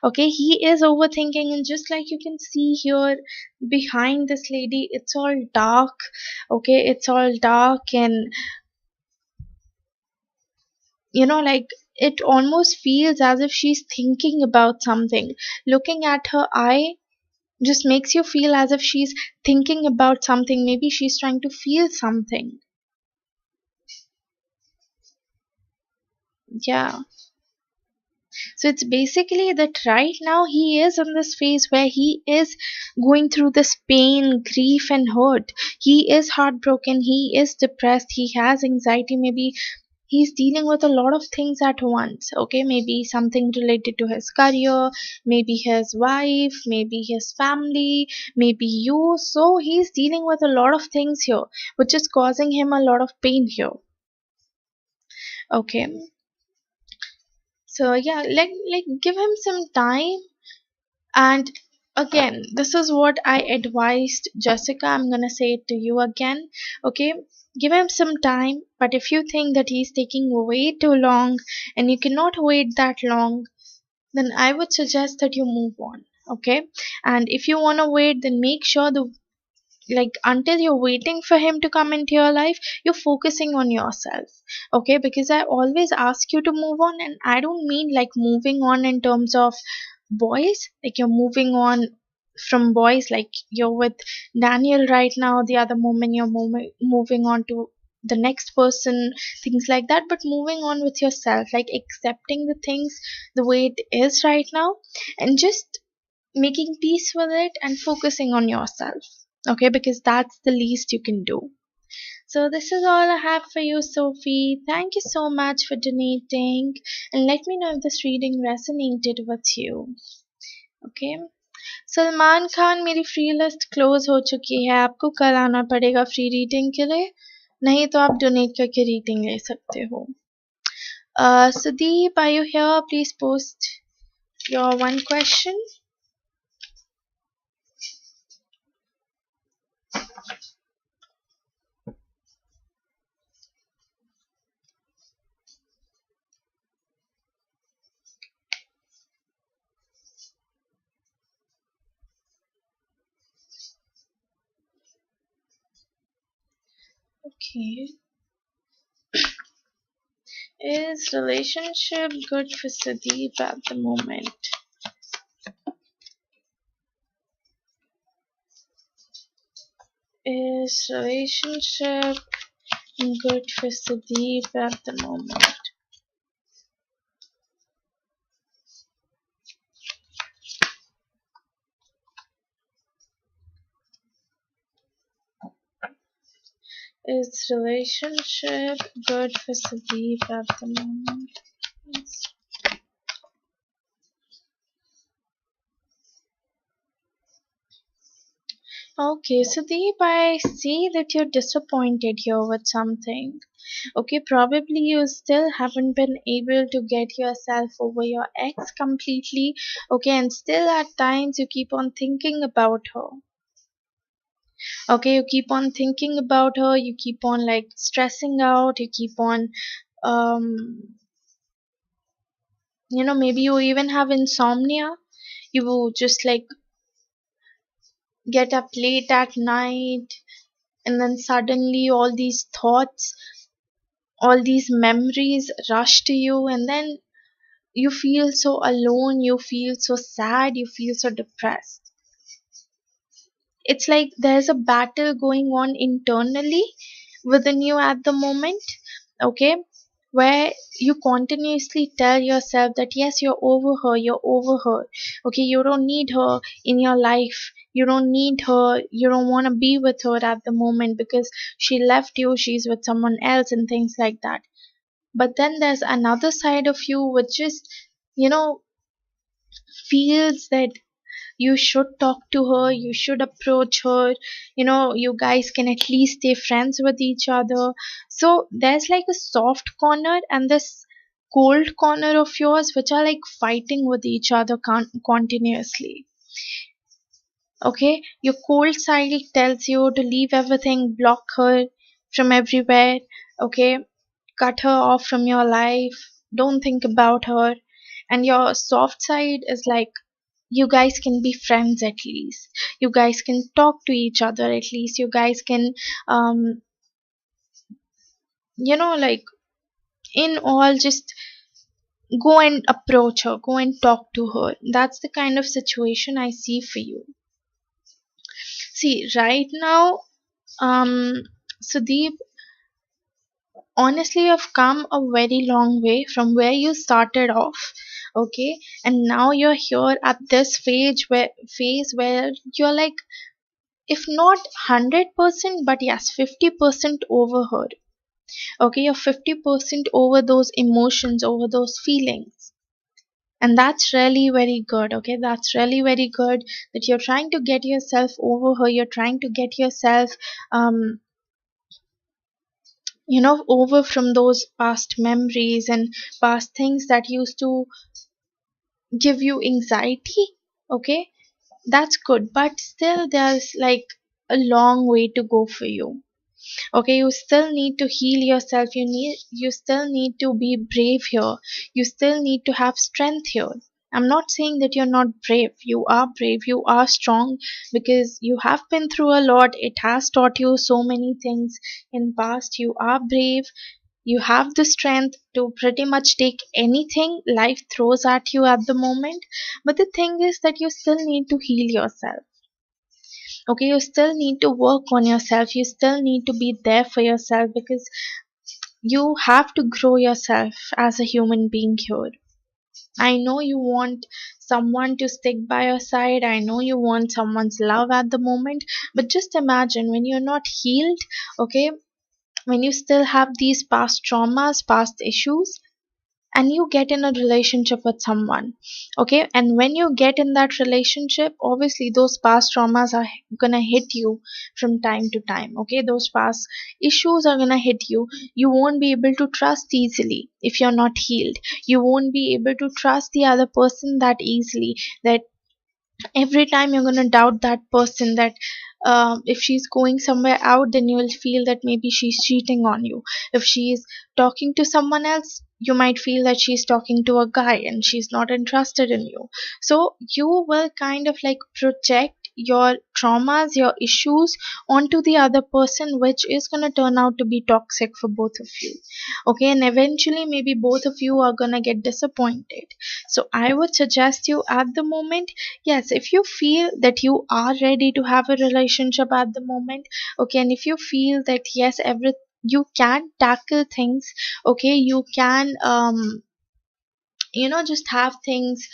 Okay, he is overthinking, and just like you can see here behind this lady, it's all dark. Okay, it's all dark, and like it almost feels as if she's thinking about something. Looking at her eye just makes you feel as if she's thinking about something. Maybe she's trying to feel something. Yeah. So it's basically that right now he is in this phase where he is going through this pain, grief, and hurt. He is heartbroken, he is depressed, he has anxiety, maybe he's dealing with a lot of things at once. Okay, maybe something related to his career, maybe his wife, maybe his family, maybe you. So he's dealing with a lot of things here, which is causing him a lot of pain here. Okay, so yeah, like give him some time. And again, this is what I advised Jessica. I'm gonna say it to you again. Okay, give him some time, but if you think that he's taking way too long and you cannot wait that long, then I would suggest that you move on. Okay, and if you want to wait, then make sure the like until you're waiting for him to come into your life, you're focusing on yourself. Okay, because I always ask you to move on, and I don't mean like moving on in terms of boys, like you're moving on from boys, like you're with Daniel right now, the other moment you're moving on to the next person, things like that, but moving on with yourself, like accepting the things the way it is right now, and just making peace with it and focusing on yourself. Okay, because that's the least you can do. So this is all I have for you, Sophie. Thank you so much for donating, and let me know if this reading resonated with you. Okay, Salman Khan मेरी free list close हो चुकी है, आपको कल आना पड़ेगा free reading के लिए, नहीं तो आप डोनेट करके रीडिंग ले सकते हो. Sudeep, are you here? Please post your one question. Okay. Is relationship good for Sudeep at the moment? Is relationship good for Sudeep at the moment? Is relationship good for Sudeep at the moment? Yes. Okay, Sudeep, I see that you're disappointed here with something. Okay, probably you still haven't been able to get yourself over your ex completely. Okay, and still at times you keep on thinking about her. Okay, you keep on thinking about her, you keep on like stressing out, you keep on maybe you even have insomnia. You will just like get up late at night, and then suddenly all these thoughts, all these memories rush to you, and then you feel so alone, you feel so sad, you feel so depressed. It's like there's a battle going on internally within you at the moment. Okay, where you continuously tell yourself that yes, you're over her, you're over her. Okay, you don't need her in your life, you don't need her, you don't want to be with her at the moment because she left you, she's with someone else and things like that. But then there's another side of you which just you know feels that you should talk to her, you should approach her, you guys can at least stay friends with each other. So there's like a soft corner and this cold corner of yours which are like fighting with each other continuously. Okay, your cold side tells you to leave everything, block her from everywhere. Okay, cut her off from your life, don't think about her. And your soft side is like, you guys can be friends at least, you guys can talk to each other at least, you guys can um like in all just go and approach her, go and talk to her. That's the kind of situation I see for you. See, right now, Sudeep, honestly, you've come a very long way from where you started off. Okay, and now you're here at this phase where you're like, if not 100%, but yes, 50% over her. Okay, you're 50% over those emotions, over those feelings. And that's really very good. Okay, that's really very good that you're trying to get yourself over her, you're trying to get yourself um over from those past memories and past things that used to give you anxiety. Okay, that's good, but still there's like a long way to go for you. Okay, you still need to heal yourself, you still need to be brave here, you still need to have strength here. I'm not saying that you're not brave, you are brave, you are strong, because you have been through a lot, it has taught you so many things in past. You are brave, you have the strength to pretty much take anything life throws at you at the moment. But the thing is that you still need to heal yourself. Okay, you still need to work on yourself, you still need to be there for yourself, because you have to grow yourself as a human being here. I know you want someone to stick by your side, I know you want someone's love at the moment, but just imagine when you're not healed. Okay, when you still have these past traumas, past issues, and you get in a relationship with someone. Okay, and when you get in that relationship, obviously those past traumas are gonna hit you from time to time. Okay, those past issues are gonna hit you. You won't be able to trust easily if you're not healed. You won't be able to trust the other person that easily, that every time you're going to doubt that person, that if she's going somewhere out, then you will feel that maybe she's cheating on you. If she's talking to someone else, you might feel that she's talking to a guy and she's not interested in you. So you will kind of like project your traumas, your issues onto the other person, which is going to turn out to be toxic for both of you. Okay, and eventually maybe both of you are going to get disappointed. So I would suggest you at the moment, yes, if you feel that you are ready to have a relationship at the moment, okay, and if you feel that yes, you can tackle things, okay, you can just have things,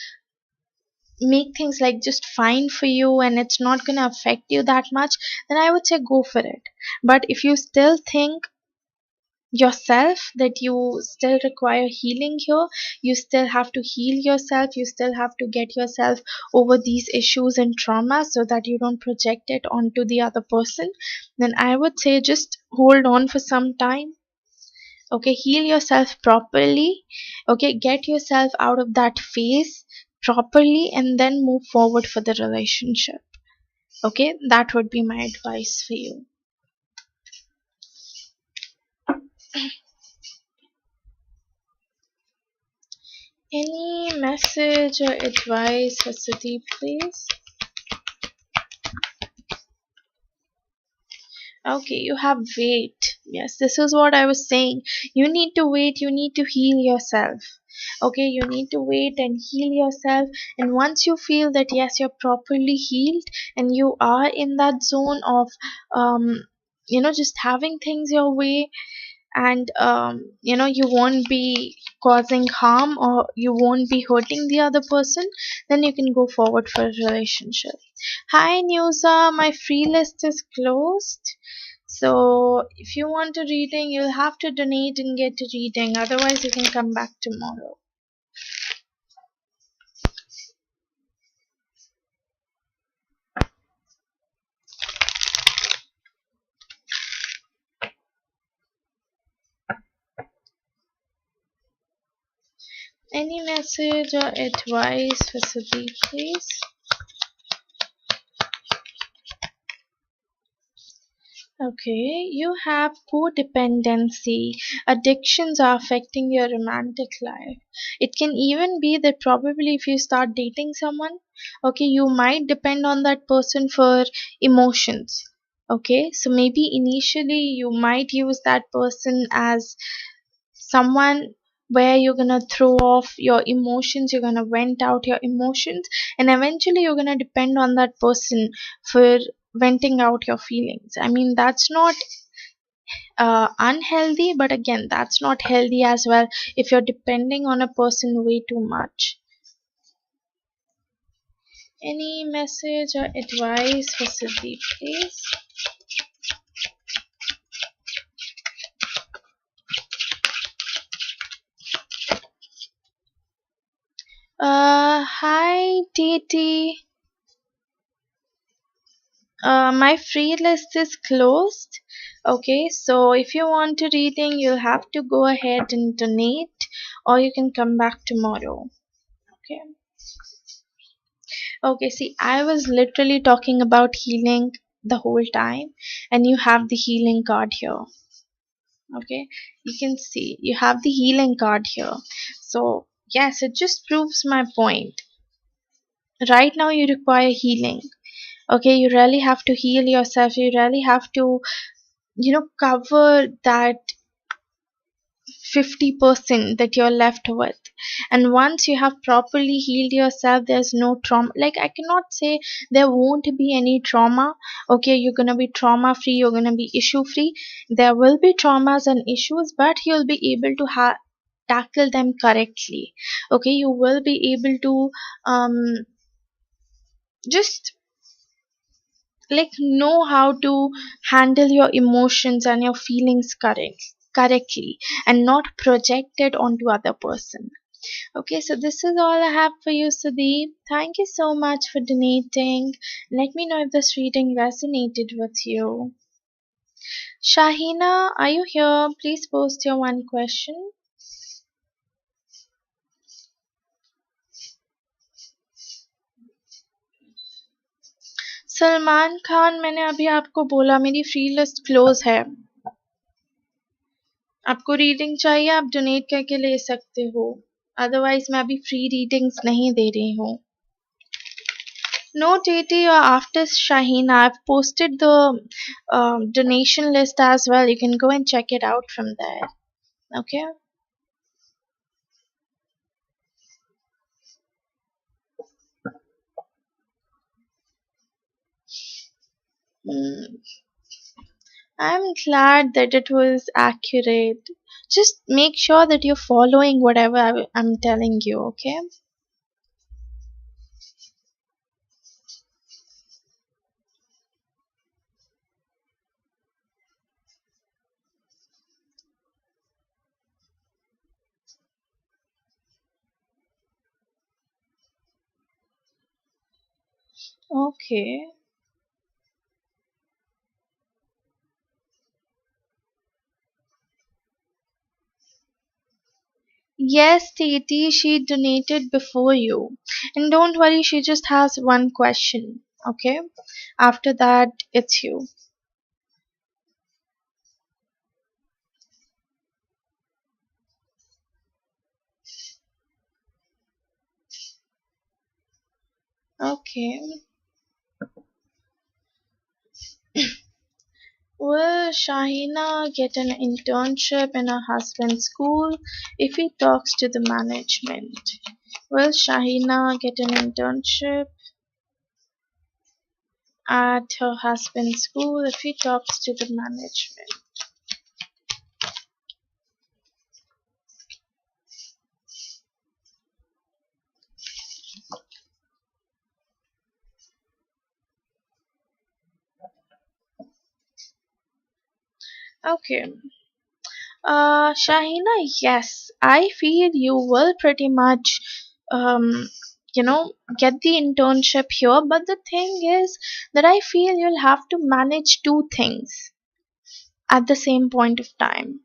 make things like just fine for you, and it's not going to affect you that much, then I would say go for it. But if you still think yourself that you still require healing here, you still have to heal yourself, you still have to get yourself over these issues and traumas so that you don't project it onto the other person, then I would say just hold on for some time. Okay, heal yourself properly. Okay, get yourself out of that phase properly, and then move forward for the relationship. Okay, that would be my advice for you. Any message or advice for Sudeep, please? Okay, you have wait. Yes, this is what I was saying. You need to wait, you need to heal yourself. Okay, you need to wait and heal yourself. And once you feel that yes, you're properly healed and you are in that zone of just having things your way, and you won't be causing harm or you won't be hurting the other person, then you can go forward for a relationship. Hi Newsa, my free list is closed, so if you want a reading you'll have to donate and get a reading, otherwise you can come back tomorrow. Any message or advice for Sudeep, please? Okay, you have codependency. Addictions are affecting your romantic life. It can even be that probably if you start dating someone, okay, you might depend on that person for emotions. Okay, so maybe initially you might use that person as someone where you're gonna throw off your emotions, you're gonna vent out your emotions, and eventually you're gonna depend on that person for venting out your feelings. I mean, that's not unhealthy, but again, that's not healthy as well if you're depending on a person way too much. Any message or advice for Sudeep, please? Hi, Titi. My free list is closed. Okay, so if you want a reading, you'll have to go ahead and donate, or you can come back tomorrow. Okay. Okay, see, I was literally talking about healing the whole time, and you have the healing card here. Okay, you can see you have the healing card here. So, yes, it just proves my point. Right now, you require healing. Okay, you really have to heal yourself, you really have to cover that 50% that you're left with. And once you have properly healed yourself, there's no trauma. Like, I cannot say there won't be any trauma. Okay, you're gonna be trauma free, you're gonna be issue free. There will be traumas and issues, but you'll be able to tackle them correctly. Okay, you will be able to just like know how to handle your emotions and your feelings correct. correctly and not projected onto other person. Okay, so this is all I have for you, Sudeep. Thank you so much for donating. Let me know if this reading resonated with you. Shahina, are you here? Please post your one question. Salman Khan, मैंने अभी आपको बोला मेरी free list close है. आपको reading चाहिए, आप donate करके ले सकते हो. अदरवाइज मैं अभी फ्री रीडिंग्स नहीं दे रही हूँ. No, Titi, you're after Shahina. I've posted the donation list as well. You can go and check it out from there. Okay? Mm, I'm glad that it was accurate. Just make sure that you're following whatever I'm telling you, okay? Okay. Yes, Titi, she donated before you. And don't worry, she just has one question, okay? After that, it's you. Okay. Will Shahina get an internship in her husband's school if he talks to the management? Will Shahina get an internship at her husband's school if he talks to the management? Okay. Shahina, yes, I feel you will pretty much, um, get the internship here. But the thing is that I feel you'll have to manage two things at the same point of time.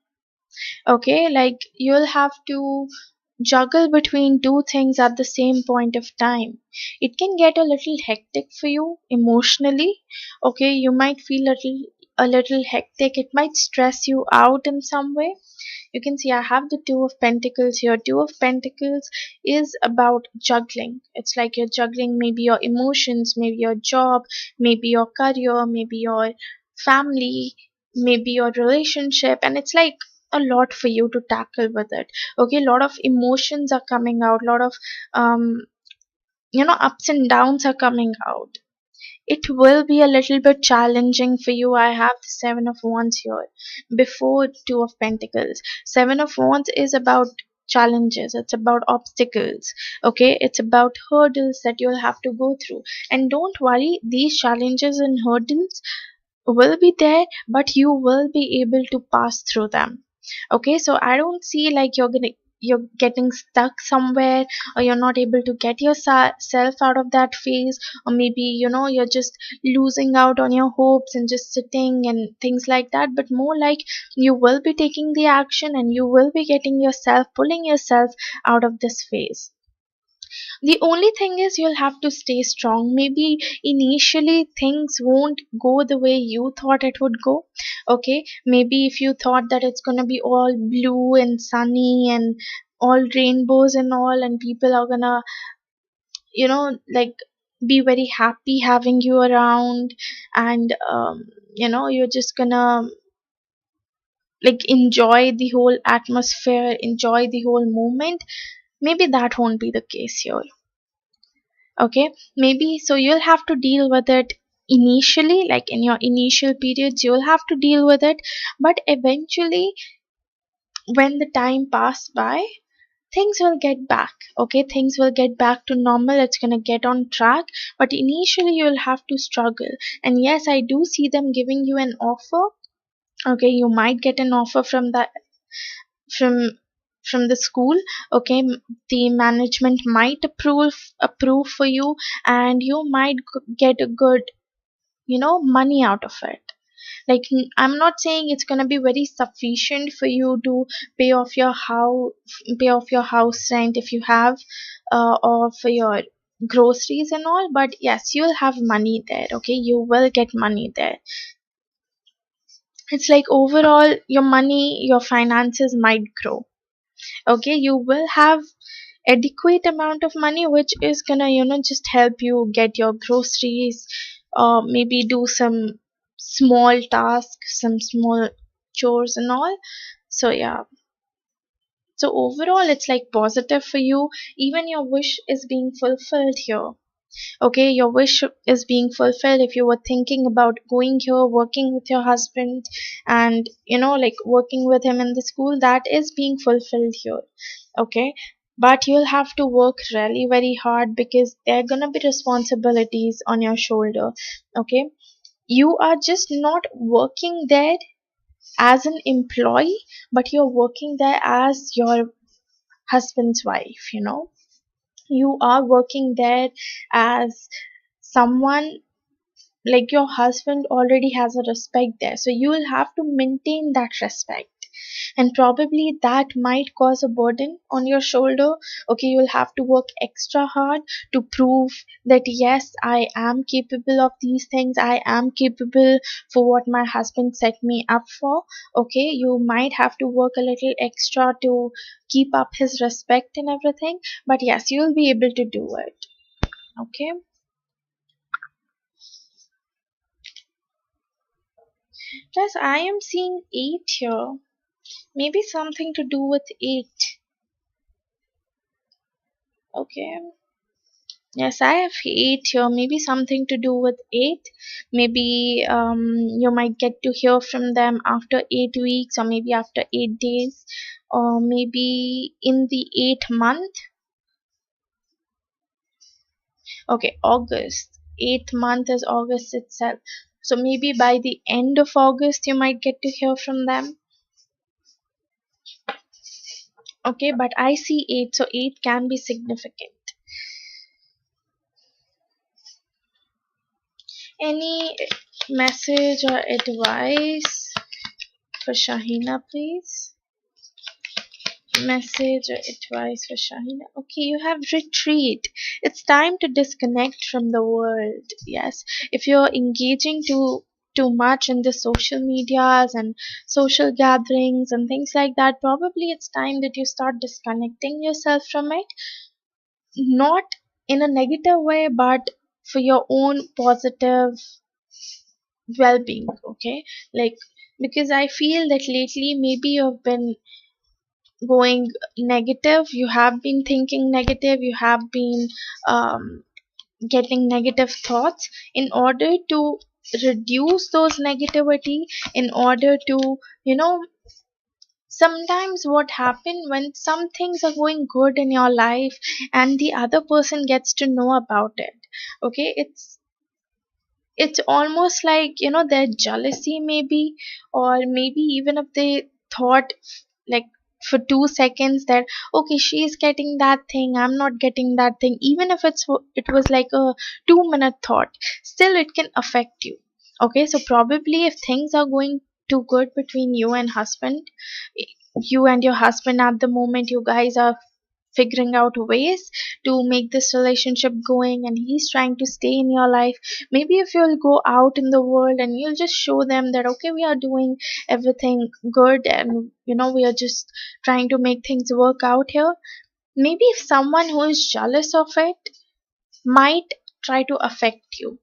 Okay, like you'll have to juggle between two things at the same point of time. It can get a little hectic for you emotionally. Okay, you might feel a little hectic. It might stress you out in some way. You can see I have the Two of Pentacles here. Two of Pentacles is about juggling. It's like you're juggling maybe your emotions, maybe your job, maybe your career, maybe your family, maybe your relationship, and it's like a lot for you to tackle with it. Okay, a lot of emotions are coming out, a lot of um ups and downs are coming out. It will be a little bit challenging for you. I have the Seven of Wands here before Two of Pentacles. Seven of Wands is about challenges, it's about obstacles. Okay, it's about hurdles that you'll have to go through. And don't worry, these challenges and hurdles will be there, but you will be able to pass through them. Okay, so I don't see like you're getting stuck somewhere, or you're not able to get yourself out of that phase, or maybe you're just losing out on your hopes and just sitting and things like that. But more like you will be taking the action and you will be getting yourself, pulling yourself out of this phase. The only thing is you'll have to stay strong. Maybe initially things won't go the way you thought it would go. Okay, maybe if you thought that it's gonna be all blue and sunny and all rainbows and all, and people are gonna, like be very happy having you around, and you're just gonna like enjoy the whole atmosphere, enjoy the whole moment. Maybe that won't be the case here. Okay, maybe so you'll have to deal with it initially, like in your initial periods you'll have to deal with it, but eventually when the time pass by, things will get back. Okay, things will get back to normal, it's going to get on track, but initially you'll have to struggle. And yes, I do see them giving you an offer Okay, you might get an offer from from the school. Okay, the management might approve for you, and you might get a good, money out of it. Like, I'm not saying it's going to be very sufficient for you to pay off your house rent if you have, or for your groceries and all, but yes, you'll have money there. Okay, you will get money there. It's like overall your money, your finances might grow. Okay, you will have adequate amount of money which is gonna, just help you get your groceries, or maybe do some small tasks, some small chores and all. So yeah, so overall it's like positive for you. Even your wish is being fulfilled here. Okay, your wish is being fulfilled. If you were thinking about going here, working with your husband, and like working with him in the school, that is being fulfilled here. Okay, but you'll have to work really very hard because there are gonna be responsibilities on your shoulder. Okay, you are just not working there as an employee, but you're working there as your husband's wife. You are working there as someone, like your husband already has a respect there, so you will have to maintain that respect, and probably that might cause a burden on your shoulder. Okay, you'll have to work extra hard to prove that yes, I am capable of these things, I am capable for what my husband set me up for. Okay, you might have to work a little extra to keep up his respect and everything, but yes, you'll be able to do it. Okay. Plus, I am seeing 8 here. Maybe something to do with 8. Okay. Yes, I have 8 here. Maybe something to do with 8. Maybe you might get to hear from them after 8 weeks, or maybe after 8 days, or maybe in the 8th month. Okay, August. 8th month is August itself. So maybe by the end of August, you might get to hear from them. Okay, but I see 8, so 8 can be significant. Any message or advice for Shahina, please? Message or advice for Shahina. Okay, you have retreat. It's time to disconnect from the world. Yes, if you're engaging too much in the social medias and social gatherings and things like that, probably it's time that you start disconnecting yourself from it. Not in a negative way, but for your own positive well-being. Okay, like, because I feel that lately maybe you've been going negative, you have been thinking negative, you have been um, getting negative thoughts. In order to reduce those negativity, in order to, you know sometimes what happen when some things are going good in your life and the other person gets to know about it. Okay, it's almost like, their jealousy maybe, or maybe even if they thought, like, for 2 seconds that okay, she's getting that thing, I'm not getting that thing, even if it was like a 2-minute thought, still it can affect you. Okay, so probably if things are going too good between you and your husband at the moment, you guys are figuring out ways to make this relationship going, and he's trying to stay in your life. Maybe if you'll go out in the world and you'll just show them that okay, we are doing everything good, and we are just trying to make things work out here. Maybe if someone who is jealous of it might try to affect you.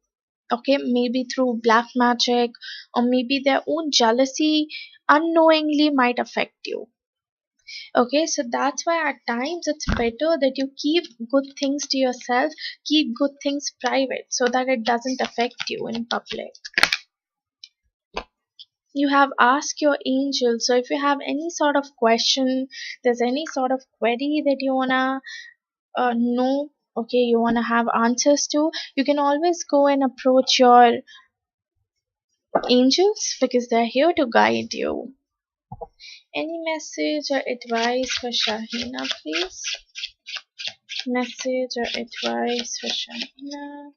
Okay, maybe through black magic, or maybe their own jealousy unknowingly might affect you. Okay, so that's why at times it's better that you keep good things to yourself, keep good things private so that it doesn't affect you in public. You have asked your angel, so if you have any sort of question, there's any sort of query that you wanna know, okay, you wanna have answers to, you can always go and approach your Angels, because they're here to guide you. Any message or advice for Shahina, please? Message or advice for Shahina?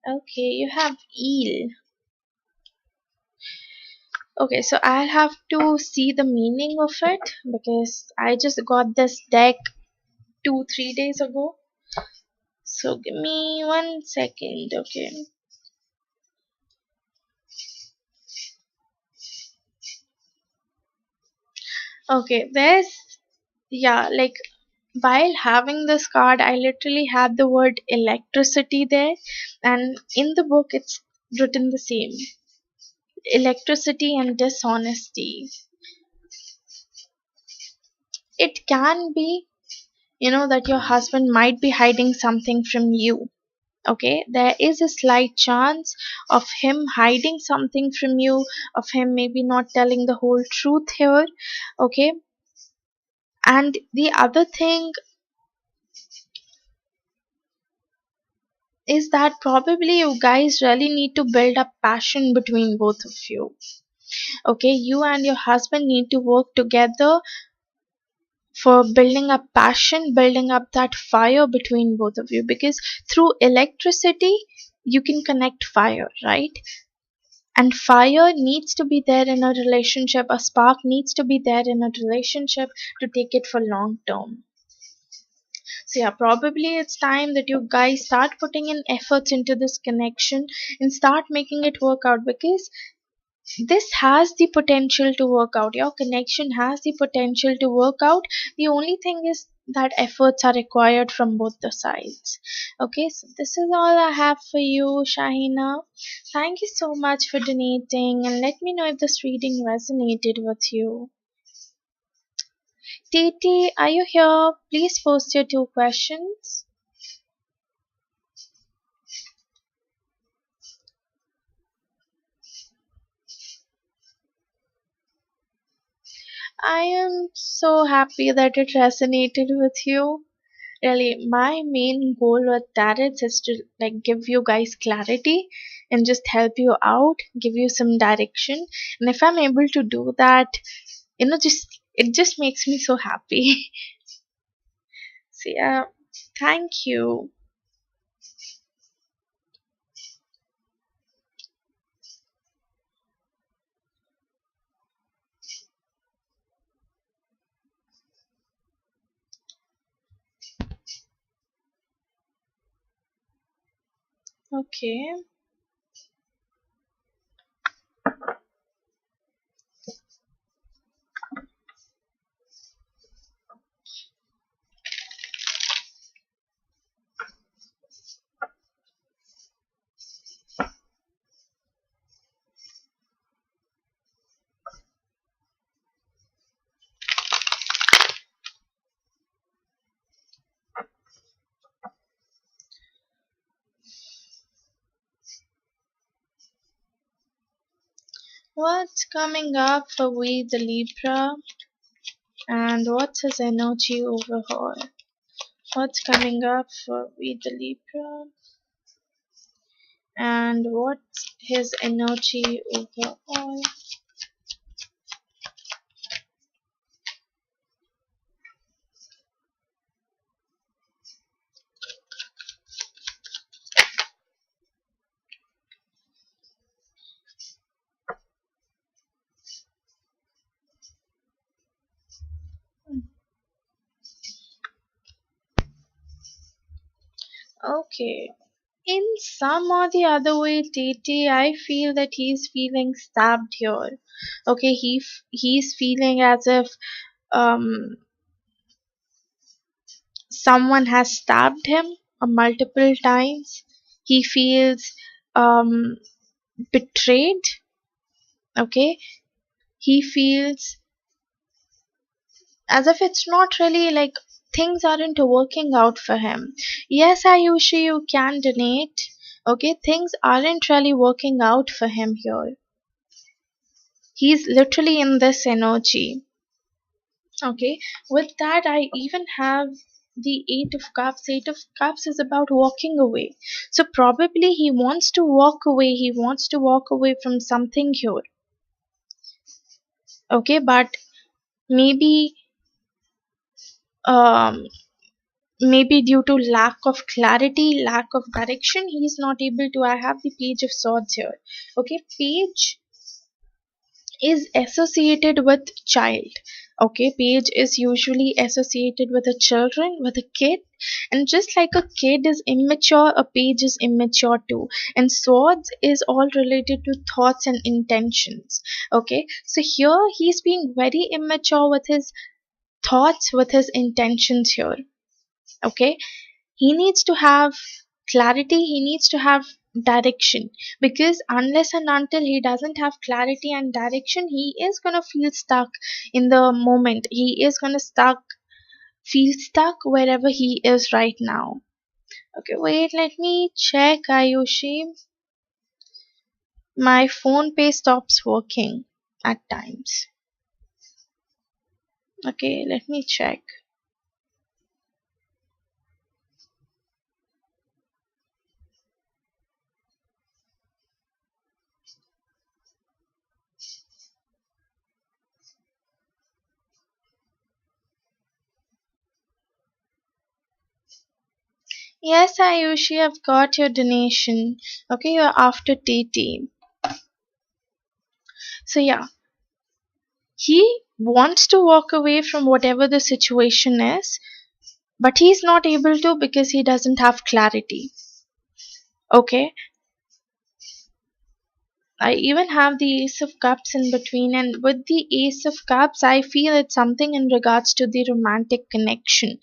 Okay, you have eel. Okay, so I'll have to see the meaning of it because I just got this deck 2-3 days ago. So give me 1 second, okay? Okay, yeah, like while having this card, I literally had the word electricity there, and in the book, it's written the same, electricity and dishonesty. It can be, that your husband might be hiding something from you. Okay, there is a slight chance of him hiding something from you, of him maybe not telling the whole truth here. Okay, and the other thing is that probably you guys really need to build up passion between both of you. Okay, you and your husband need to work together for building up passion, building up that fire between both of you, because through electricity you can connect fire, right? And fire needs to be there in a relationship, a spark needs to be there in a relationship to take it for long term. So yeah, probably it's time that you guys start putting in efforts into this connection and start making it work out, because this has the potential to work out. Your connection has the potential to work out. The only thing is that efforts are required from both the sides. Okay, so this is all I have for you, Shahina. Thank you so much for donating, and let me know if this reading resonated with you. Titi, are you here? Please post your 2 questions. I am so happy that it resonated with you. Really, my main goal with tarots is to like give you guys clarity and just help you out, give you some direction. And if I'm able to do that, just it just makes me so happy. So yeah, thank you. Okay. What's coming up for we the Libra, and what's his energy overall? What's coming up for we the Libra, and what's his energy overall? Okay. In some or the other way, Titi, I feel that he's feeling stabbed here. Okay, he's feeling as if um someone has stabbed him multiple times. He feels um betrayed. Okay, he feels as if it's not really like things aren't working out for him. Yes, Ayushi, you can donate. Okay, things aren't really working out for him here. He's literally in this energy. Okay, with that, I even have the Eight of Cups is about walking away. So probably he wants to walk away. He wants to walk away from something here. Okay, but maybe um maybe due to lack of clarity, lack of direction, he's not able to. I have the Page of Swords here. Okay, Page is associated with child. Okay, Page is usually associated with a children, with a kid, and just like a kid is immature, a page is immature too. And Swords is all related to thoughts and intentions. Okay, so here he's being very immature with his thoughts, with his intentions here. Okay, he needs to have clarity, he needs to have direction, because unless and until he doesn't have clarity and direction, he is going to feel stuck in the moment. He is going to feel stuck wherever he is right now. Okay, wait, let me check, Ayushi. My phone pay stops working at times. Okay, let me check. Yes, Ayushi, I've got your donation. Okay, you're after TT. So yeah, he wants to walk away from whatever the situation is, but he's not able to because he doesn't have clarity. Okay, I even have the Ace of Cups in between, and with the Ace of Cups, I feel it's something in regards to the romantic connection.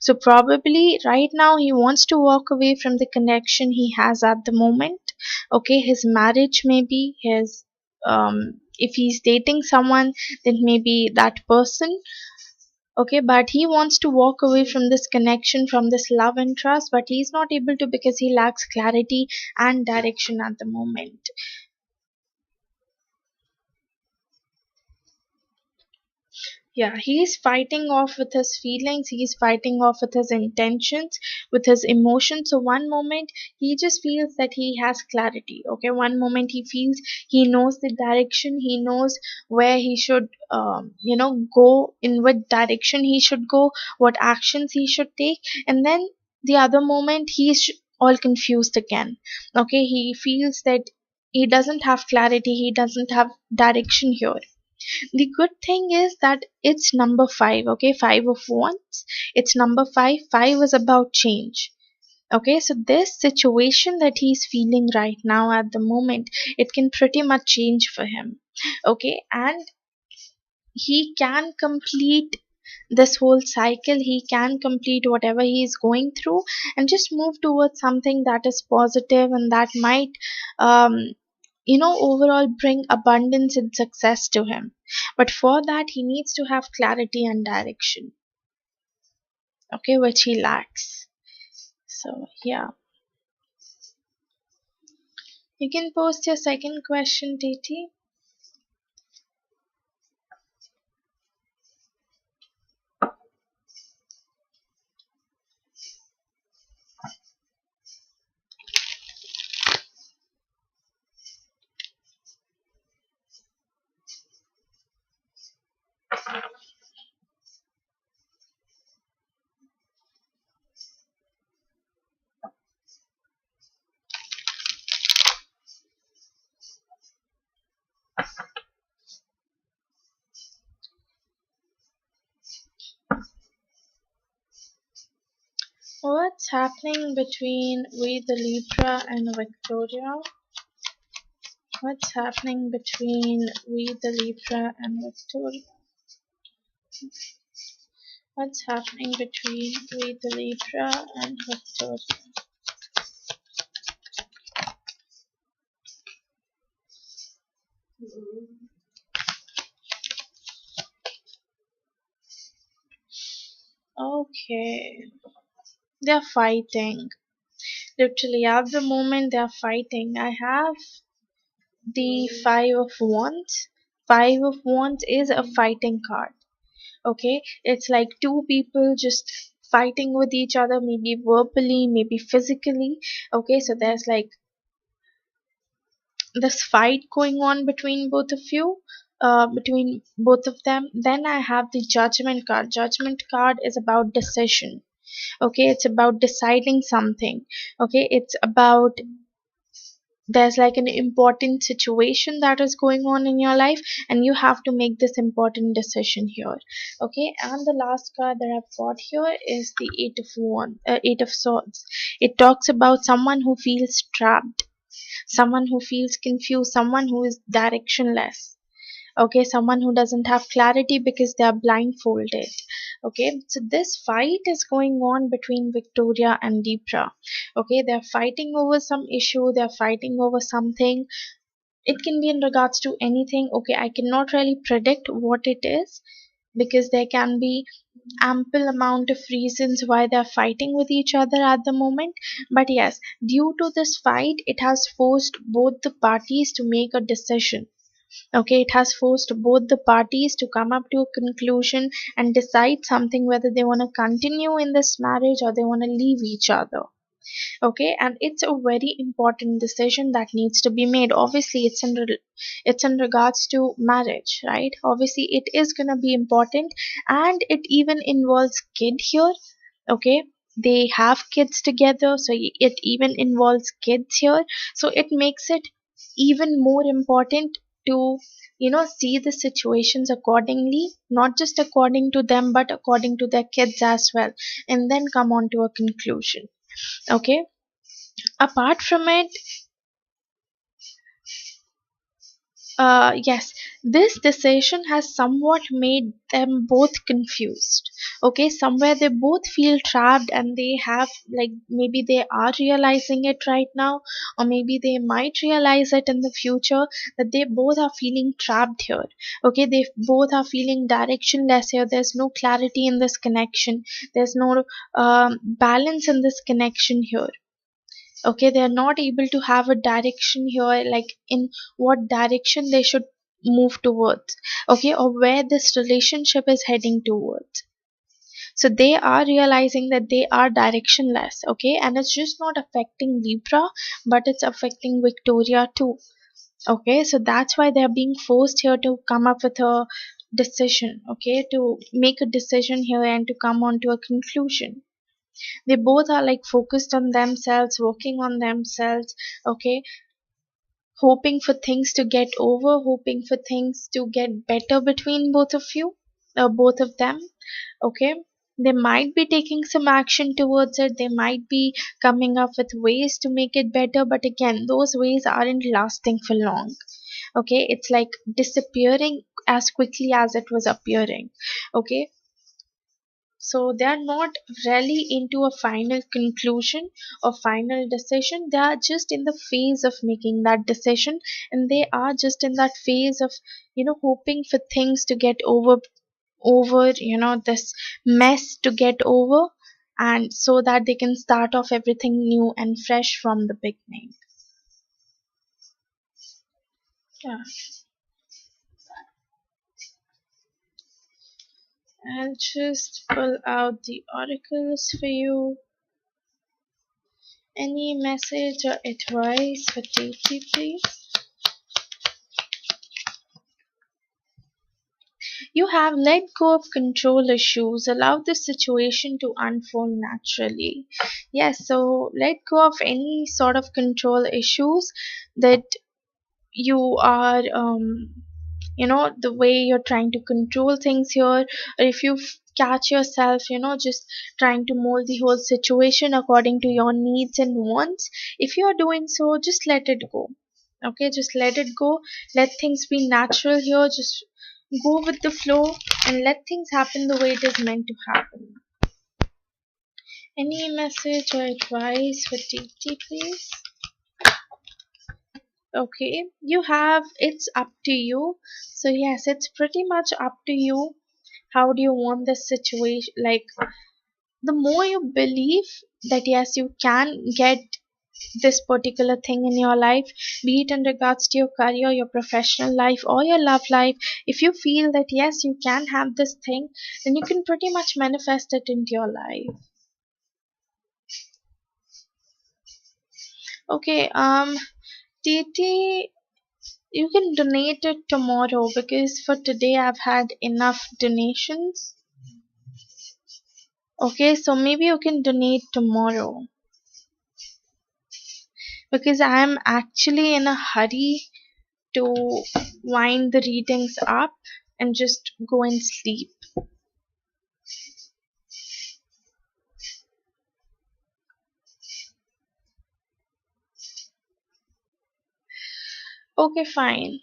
So, probably right now he wants to walk away from the connection he has at the moment. Okay, his marriage, maybe his, if he's dating someone, then maybe that person. Okay, but he wants to walk away from this connection, from this love and trust, but he's not able to because he lacks clarity and direction at the moment. Yeah, he's fighting off with his feelings, he's fighting off with his intentions, with his emotions. So, one moment he just feels that he has clarity. Okay, one moment he feels he knows the direction, he knows where he should, go, in what direction he should go, what actions he should take, and then the other moment he's all confused again. Okay, he feels that he doesn't have clarity, he doesn't have direction here. The good thing is that it's number five, okay? Five of wands. It's number five. Five is about change. Okay, so this situation that he's feeling right now at the moment, it can pretty much change for him. Okay, and he can complete this whole cycle, he can complete whatever he is going through and just move towards something that is positive and that might um, overall bring abundance and success to him. But for that, he needs to have clarity and direction, okay, which he lacks. So, yeah, you can post your second question, TT. What's happening between we the Libra and Victoria? What's happening between we the Libra and Victoria? What's happening between we the Libra and Victoria? Okay, they're fighting. Literally, at the moment, they're fighting. I have the Five of Wands. Five of Wands is a fighting card. Okay, it's like two people just fighting with each other, maybe verbally, maybe physically. Okay, so there's like this fight going on between both of you, between both of them. Then I have the judgment card. Judgment card is about decision. Okay, it's about deciding something. Okay, it's about, there's like an important situation that is going on in your life, and you have to make this important decision here. Okay, and the last card that I've got here is the eight of swords. It talks about someone who feels trapped, someone who feels confused, someone who is directionless. Okay, someone who doesn't have clarity because they are blindfolded. Okay, so this fight is going on between Victoria and Deepra. Okay, they're fighting over some issue, they're fighting over something. It can be in regards to anything. Okay, I cannot really predict what it is, because there can be ample amount of reasons why they're fighting with each other at the moment. But yes, due to this fight, it has forced both the parties to make a decision. Okay, it has forced both the parties to come up to a conclusion and decide something, whether they want to continue in this marriage or they want to leave each other. Okay, and it's a very important decision that needs to be made. Obviously, it's in regards to marriage, right? Obviously, it is going to be important, and it even involves kid here. Okay, they have kids together, so it even involves kids here. So it makes it even more important to, see the situations accordingly, not just according to them but according to their kids as well, and then come on to a conclusion. Okay, apart from it, yes, this decision has somewhat made them both confused. Okay, somewhere they both feel trapped, and they have, like, maybe they are realizing it right now, or maybe they might realize it in the future, that they both are feeling trapped here. Okay, they both are feeling directionless here. There's no clarity in this connection, there's no balance in this connection here. Okay, they are not able to have a direction here, like in what direction they should move towards. Okay, or where this relationship is heading towards. So they are realizing that they are directionless. Okay, and it's just not affecting Libra, but it's affecting Victoria too. Okay, so that's why they're being forced here to come up with a decision. Okay, to make a decision here and to come on to a conclusion. They both are like focused on themselves, working on themselves. Okay, hoping for things to get over, hoping for things to get better between both of you, both of them. Okay, they might be taking some action towards it, they might be coming up with ways to make it better, but again, those ways aren't lasting for long. Okay, it's like disappearing as quickly as it was appearing. Okay, so they are not really into a final conclusion or final decision. They are just in the phase of making that decision, and they are just in that phase of, hoping for things to get over, this mess to get over, and so that they can start off everything new and fresh from the beginning. Yeah, I'll just pull out the oracles for you. Any message or advice for Titi, please? You have let go of control issues, allow the situation to unfold naturally. Yes, so let go of any sort of control issues that you are, the way you're trying to control things here, or if you catch yourself, just trying to mold the whole situation according to your needs and wants. If you're doing so, just let it go. Okay, just let it go. Let things be natural here. Just go with the flow and let things happen the way it is meant to happen. Any message or advice for TT, please? Okay, you have, it's up to you. So yes, it's pretty much up to you. How do you want this situation? Like, the more you believe that yes, you can get this particular thing in your life, be it in regards to your career, your professional life, or your love life. If you feel that yes, you can have this thing, then you can pretty much manifest it into your life. Okay, TT, you can donate it tomorrow because for today I've had enough donations. Okay, so maybe you can donate tomorrow because I'm actually in a hurry to wind the readings up and just go and sleep. Okay, fine.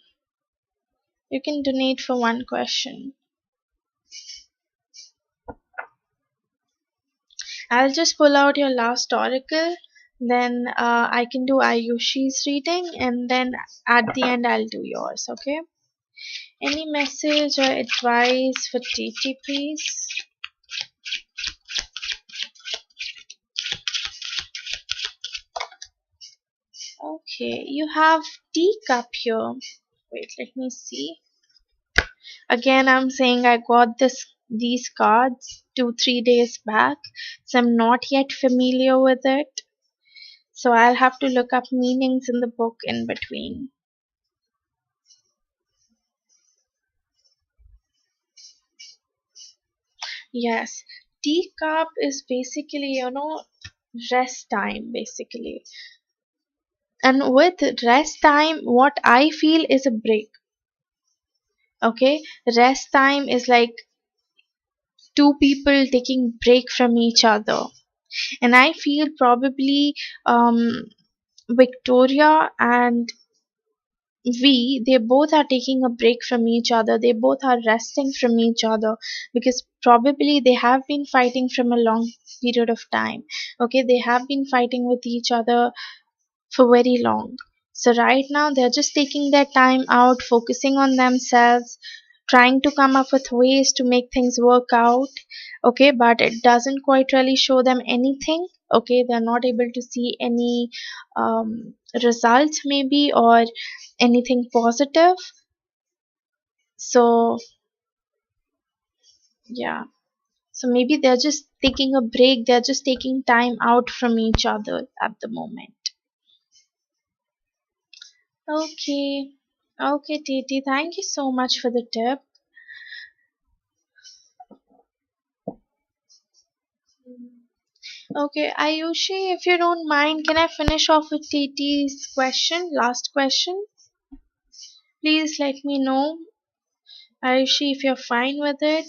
You can donate for one question. I'll just pull out your last oracle, then I can do Ayushi's reading, and then at the end I'll do yours, okay? Any message or advice for TT, please? Okay, you have teacup here. Wait, let me see. Again, I'm saying I got these cards 2-3 days back, so I'm not yet familiar with it. So I'll have to look up meanings in the book in between. Yes, teacup is basically, rest time basically. And with rest time, what I feel is a break. Okay, rest time is like two people taking break from each other. And I feel probably um, Victoria and they both are taking a break from each other. They both are resting from each other because probably they have been fighting from a long period of time. Okay, they have been fighting with each other for very long. So right now they're just taking their time out, focusing on themselves, trying to come up with ways to make things work out. Okay, but it doesn't quite really show them anything. Okay, they're not able to see any results maybe or anything positive. So yeah. So maybe they're just taking a break, they're just taking time out from each other at the moment. Okay. Okay, Titi, thank you so much for the tip. Okay, Ayushi, if you don't mind, can I finish off with Titi's question, last question? Please let me know, Ayushi, if you're fine with it.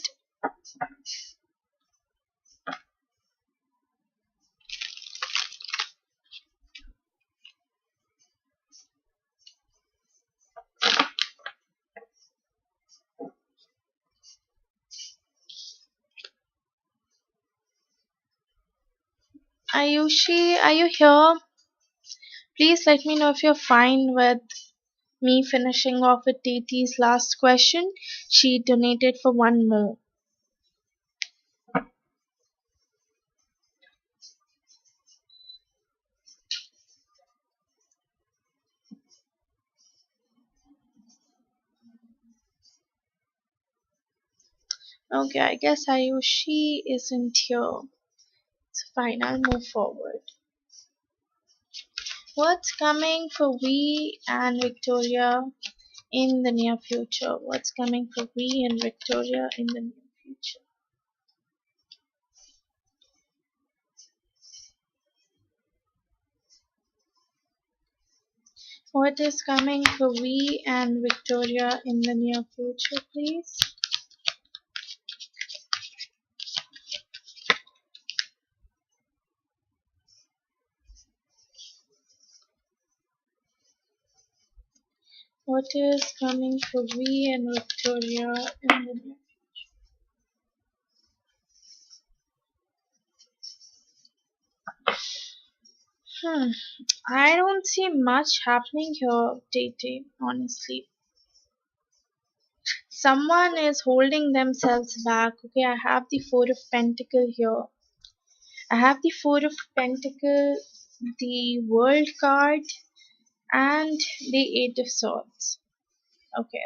Ayushi, are you here? Please let me know if you're fine with me finishing off with Titi's last question. She donated for one more. Okay, I guess Ayushi isn't here. It's fine, I'll move forward. What's coming for we and Victoria in the near future? What's coming for we and Victoria in the near future? What is coming for we and Victoria in the near future, please? What is coming for we and Victoria in the near future? I don't see much happening here, Tete, honestly. Someone is holding themselves back. Okay, I have the Four of Pentacle here. I have the Four of Pentacle the World card, and the Eight of Swords. Okay.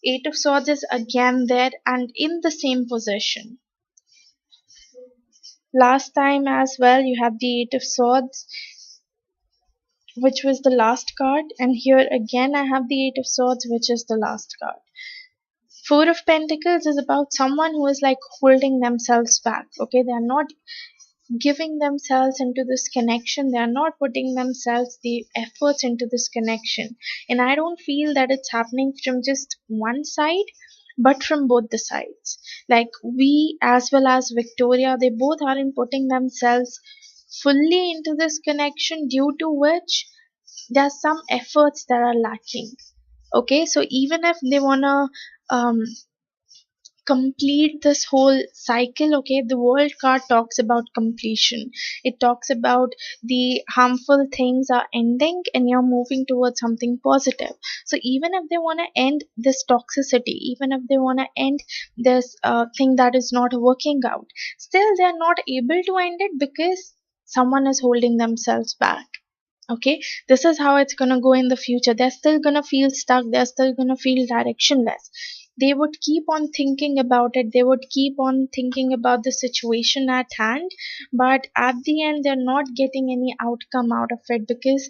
Eight of Swords is again there and in the same position. Last time as well, you had the Eight of Swords, which was the last card, and here again I have the Eight of Swords, which is the last card. Four of Pentacles is about someone who is like holding themselves back. Okay, they are not giving themselves into this connection, they are not putting themselves the efforts into this connection, and I don't feel that it's happening from just one side but from both the sides. Like we as well as Victoria, they both aren't putting themselves fully into this connection, due to which there's some efforts that are lacking. Okay, so even if they wanna um complete this whole cycle, okay, the World card talks about completion. It talks about the harmful things are ending and you're moving towards something positive. So even if they want to end this toxicity, even if they want to end this thing that is not working out, still they're not able to end it because someone is holding themselves back. Okay, this is how it's gonna go in the future. They're still gonna feel stuck, they're still gonna feel directionless. They would keep on thinking about it, they would keep on thinking about the situation at hand, but at the end they're not getting any outcome out of it because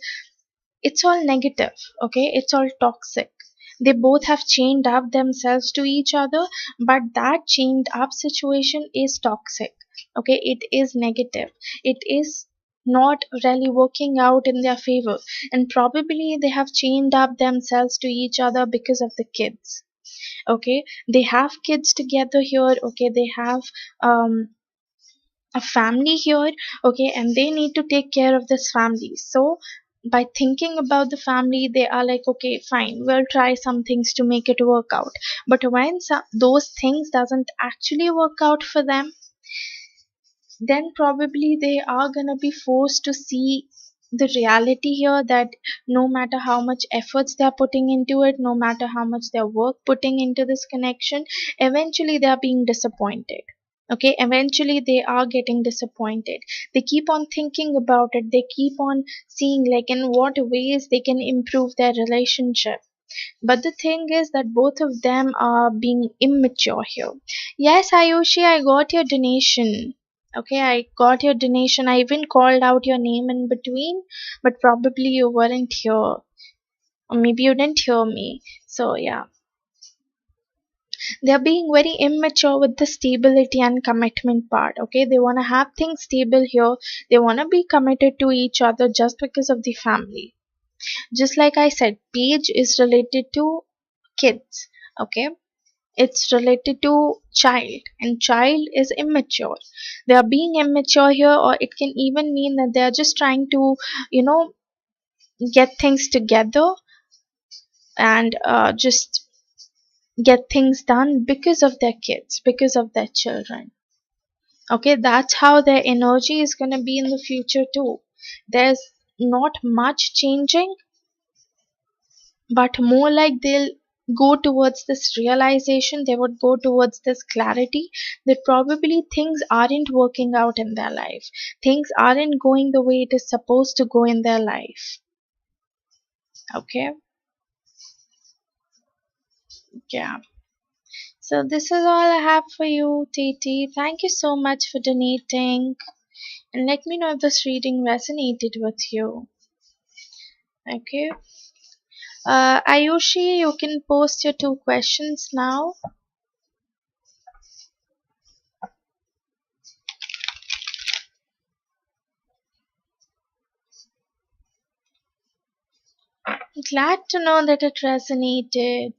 it's all negative. Okay, it's all toxic. They both have chained up themselves to each other, but that chained up situation is toxic. Okay, it is negative, it is not really working out in their favor, and probably they have chained up themselves to each other because of the kids. Okay, they have kids together here. Okay, they have um a family here. Okay, and they need to take care of this family. So by thinking about the family, they are like, okay, fine, we'll try some things to make it work out. But when those things doesn't actually work out for them, then probably they are gonna be forced to see the reality here, that no matter how much efforts they are putting into it, no matter how much their work putting into this connection, eventually they are being disappointed. Okay, eventually they are getting disappointed. They keep on thinking about it, they keep on seeing like in what ways they can improve their relationship. But the thing is that both of them are being immature here. Yes, Ayushi, I got your donation. Okay, I got your donation. I even called out your name in between, but probably you weren't here. Or maybe you didn't hear me. So, yeah. They're being very immature with the stability and commitment part. Okay, they want to have things stable here. They want to be committed to each other just because of the family. Just like I said, Page is related to kids. Okay, it's related to child, and child is immature. They are being immature here, or it can even mean that they are just trying to, you know, get things together and just get things done because of their kids, because of their children. Okay, that's how their energy is going to be in the future too. There's not much changing, but more like they'll go towards this realization, they would go towards this clarity that probably things aren't working out in their life, things aren't going the way it is supposed to go in their life. Okay, yeah. So this is all I have for you, Titi. Thank you so much for donating, and let me know if this reading resonated with you. Okay, Ayushi, you can post your two questions now. Glad to know that it resonated.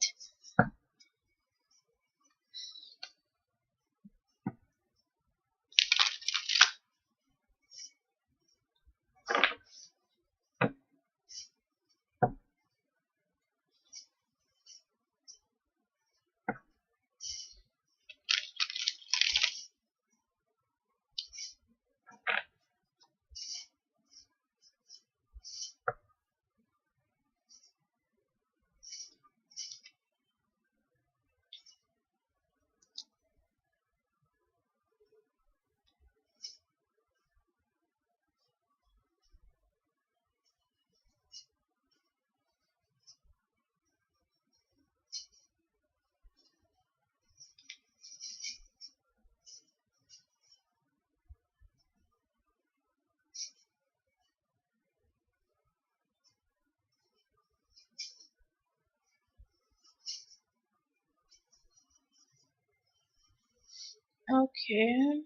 Okay.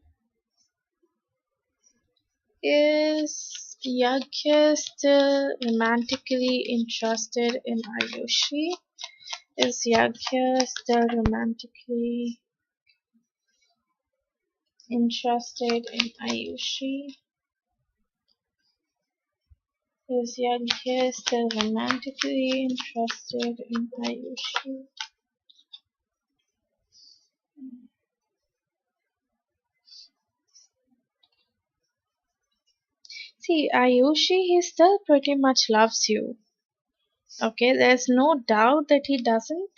Is Yagya still romantically interested in Ayushi? Is Yagya still romantically interested in Ayushi? Is Yagya still romantically interested in Ayushi? See, Ayushi, he still pretty much loves you. Okay, there's no doubt that he doesn't.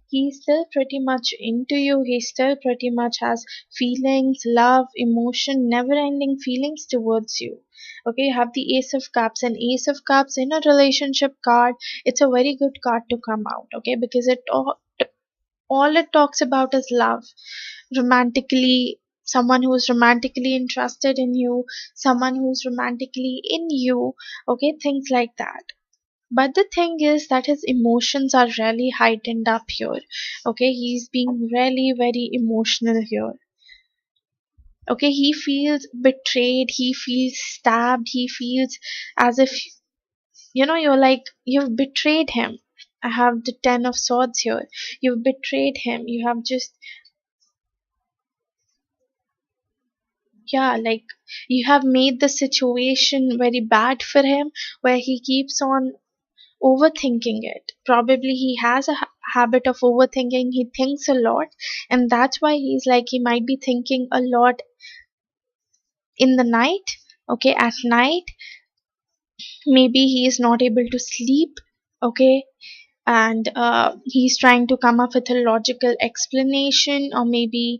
He's still pretty much into you. He still pretty much has feelings, love, emotion, never ending feelings towards you. Okay, you have the Ace of Cups, and Ace of Cups in a relationship card, it's a very good card to come out, okay, because all it talks about is love. Romantically, someone who's romantically interested in you, someone who's romantically in you, okay, things like that. But the thing is that his emotions are really heightened up here. Okay, he's being really very emotional here. Okay, he feels betrayed, he feels stabbed, he feels as if, you're like, you've betrayed him. I have the Ten of Swords here. You've betrayed him. You have just, yeah, like, you have made the situation very bad for him, where he keeps on overthinking it. Probably he has a habit of overthinking. He thinks a lot, and that's why he's like, he might be thinking a lot in the night. Okay, at night, maybe he is not able to sleep. Okay, and he's trying to come up with a logical explanation, or maybe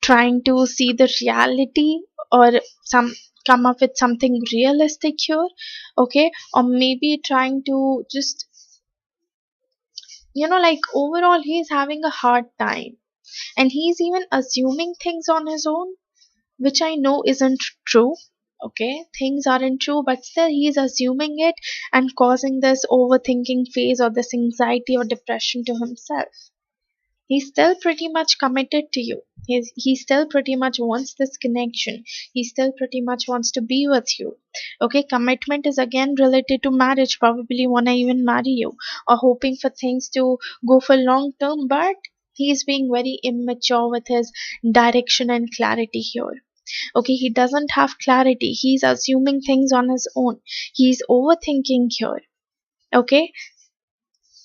trying to see the reality, or some come up with something realistic here. Okay, or maybe trying to just, like, overall he's having a hard time, and he's even assuming things on his own, which I know isn't true. Okay, things aren't true, but still he's assuming it and causing this overthinking phase, or this anxiety or depression to himself. He's still pretty much committed to you. He still pretty much wants this connection. He still pretty much wants to be with you. Okay, commitment is again related to marriage. Probably wanna even marry you, or hoping for things to go for long term, but he's being very immature with his direction and clarity here. Okay, he doesn't have clarity. He's assuming things on his own. He's overthinking here. Okay,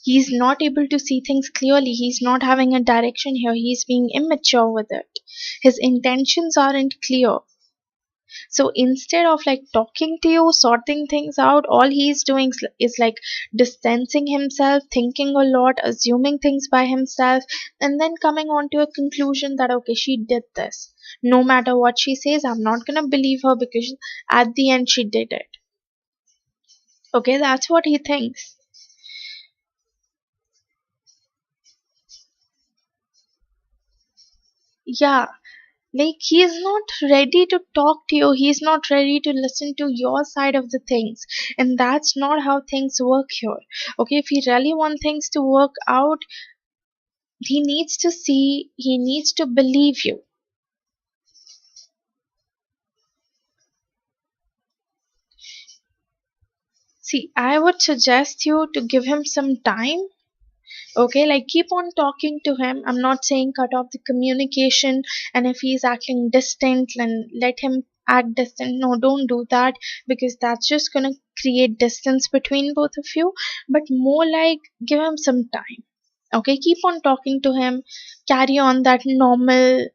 he's not able to see things clearly. He's not having a direction here. He's being immature with it. His intentions aren't clear. So instead of like talking to you, sorting things out, all he's doing is like distancing himself, thinking a lot, assuming things by himself, and then coming on to a conclusion that okay, she did this. No matter what she says, I'm not gonna believe her, because at the end she did it. Okay, that's what he thinks. Yeah, like, he is not ready to talk to you, he's not ready to listen to your side of the things, and that's not how things work here. Okay, if he really want things to work out, he needs to see, he needs to believe you. See, I would suggest you to give him some time. Okay, like, keep on talking to him. I'm not saying cut off the communication, and if he's acting distant, then let him act distant. No, don't do that, because that's just gonna create distance between both of you. But more like, give him some time. Okay, keep on talking to him. Carry on that normal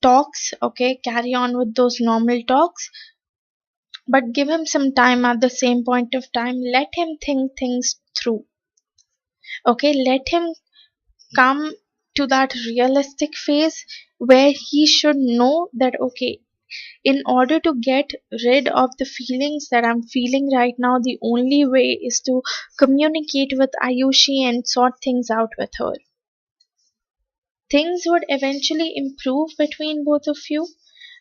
talks. Okay, carry on with those normal talks, but give him some time. At the same point of time, let him think things through. Okay, let him come to that realistic phase where he should know that okay, in order to get rid of the feelings that I'm feeling right now, the only way is to communicate with Ayushi and sort things out with her. Things would eventually improve between both of you.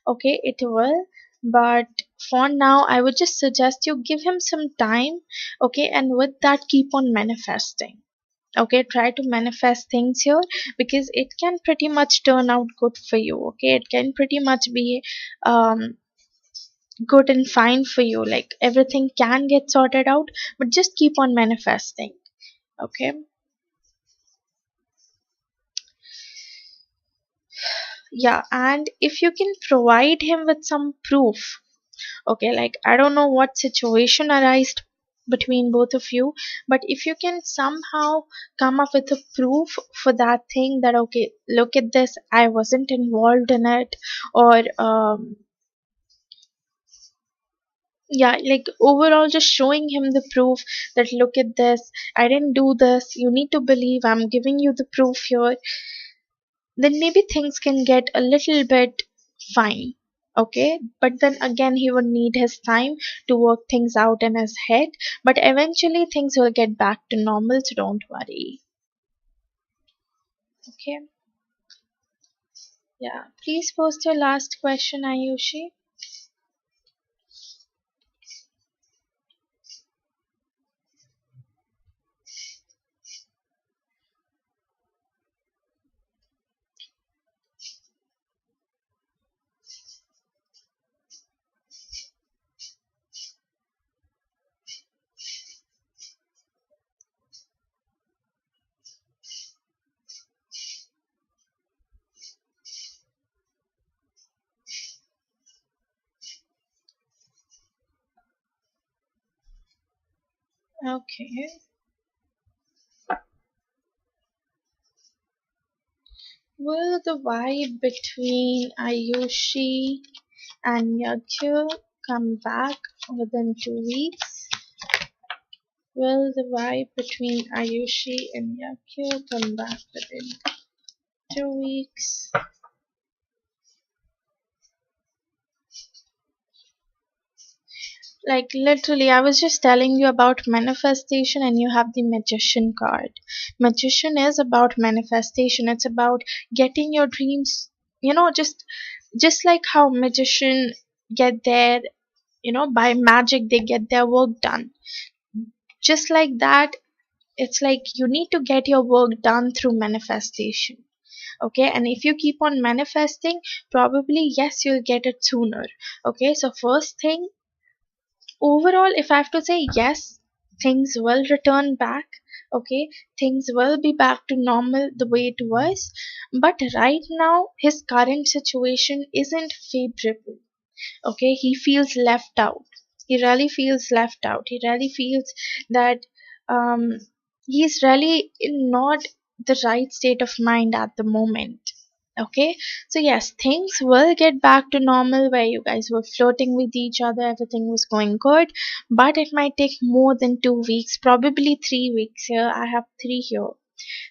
Okay, it will, but for now I would just suggest you give him some time. Okay, and with that, keep on manifesting. Okay, try to manifest things here, because it can pretty much turn out good for you. Okay, it can pretty much be um good and fine for you, like everything can get sorted out, but just keep on manifesting. Okay. Yeah, and if you can provide him with some proof, okay, like I don't know what situation arised between both of you, but if you can somehow come up with a proof for that thing, that okay, look at this, I wasn't involved in it, or yeah, like overall just showing him the proof that look at this, I didn't do this, you need to believe, I'm giving you the proof here, then maybe things can get a little bit fine. Okay, but then again he would need his time to work things out in his head, but eventually things will get back to normal, so don't worry. Okay. Yeah, please post your last question, Ayushi. Okay. Will the vibe between Ayushi and Yakyo come back within 2 weeks? Will the vibe between Ayushi and Yakyo come back within 2 weeks? Like literally, I was just telling you about manifestation, and you have the magician card. Magician is about manifestation. It's about getting your dreams, just like how magician get their, by magic they get their work done. Just like that, it's like you need to get your work done through manifestation. Okay, and if you keep on manifesting, probably yes, you'll get it sooner. Okay, so first thing, overall, if I have to say, yes, things will return back. Okay, things will be back to normal the way it was, but right now his current situation isn't favorable. Okay, he feels left out. He really feels left out. He really feels that um he's really in not the right state of mind at the moment. Okay, so yes, things will get back to normal where you guys were flirting with each other, everything was going good, but it might take more than 2 weeks, probably 3 weeks. Here I have three here.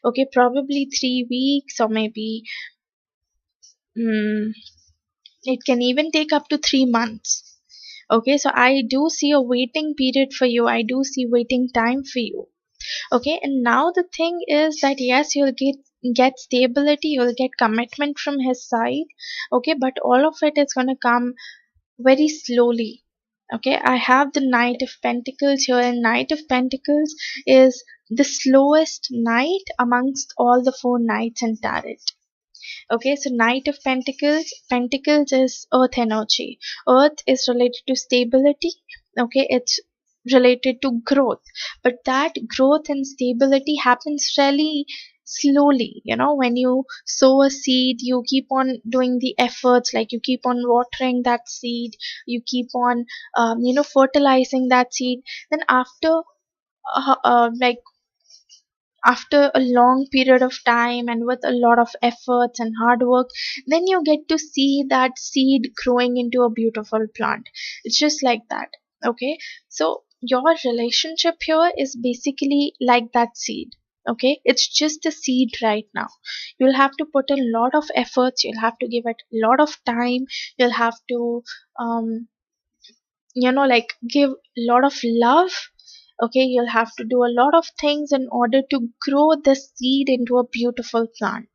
Okay, probably 3 weeks, or maybe mm, it can even take up to 3 months. Okay, so I do see a waiting period for you, I do see waiting time for you. Okay, and now the thing is that yes, you'll get stability, you'll get commitment from his side. Okay, but all of it is going to come very slowly. Okay, I have the Knight of Pentacles here, and Knight of Pentacles is the slowest knight amongst all the four knights in tarot. Okay, so Knight of Pentacles, Pentacles is earth energy. Earth is related to stability. Okay, it's related to growth. But that growth and stability happens really slowly. When you sow a seed, you keep on doing the efforts, like you keep on watering that seed, you keep on, fertilizing that seed. Then like after a long period of time and with a lot of efforts and hard work, then you get to see that seed growing into a beautiful plant. It's just like that. Okay, so your relationship here is basically like that seed. Okay, it's just a seed right now. You'll have to put a lot of efforts, you'll have to give it a lot of time, you'll have to um like give a lot of love. Okay, you'll have to do a lot of things in order to grow the seed into a beautiful plant.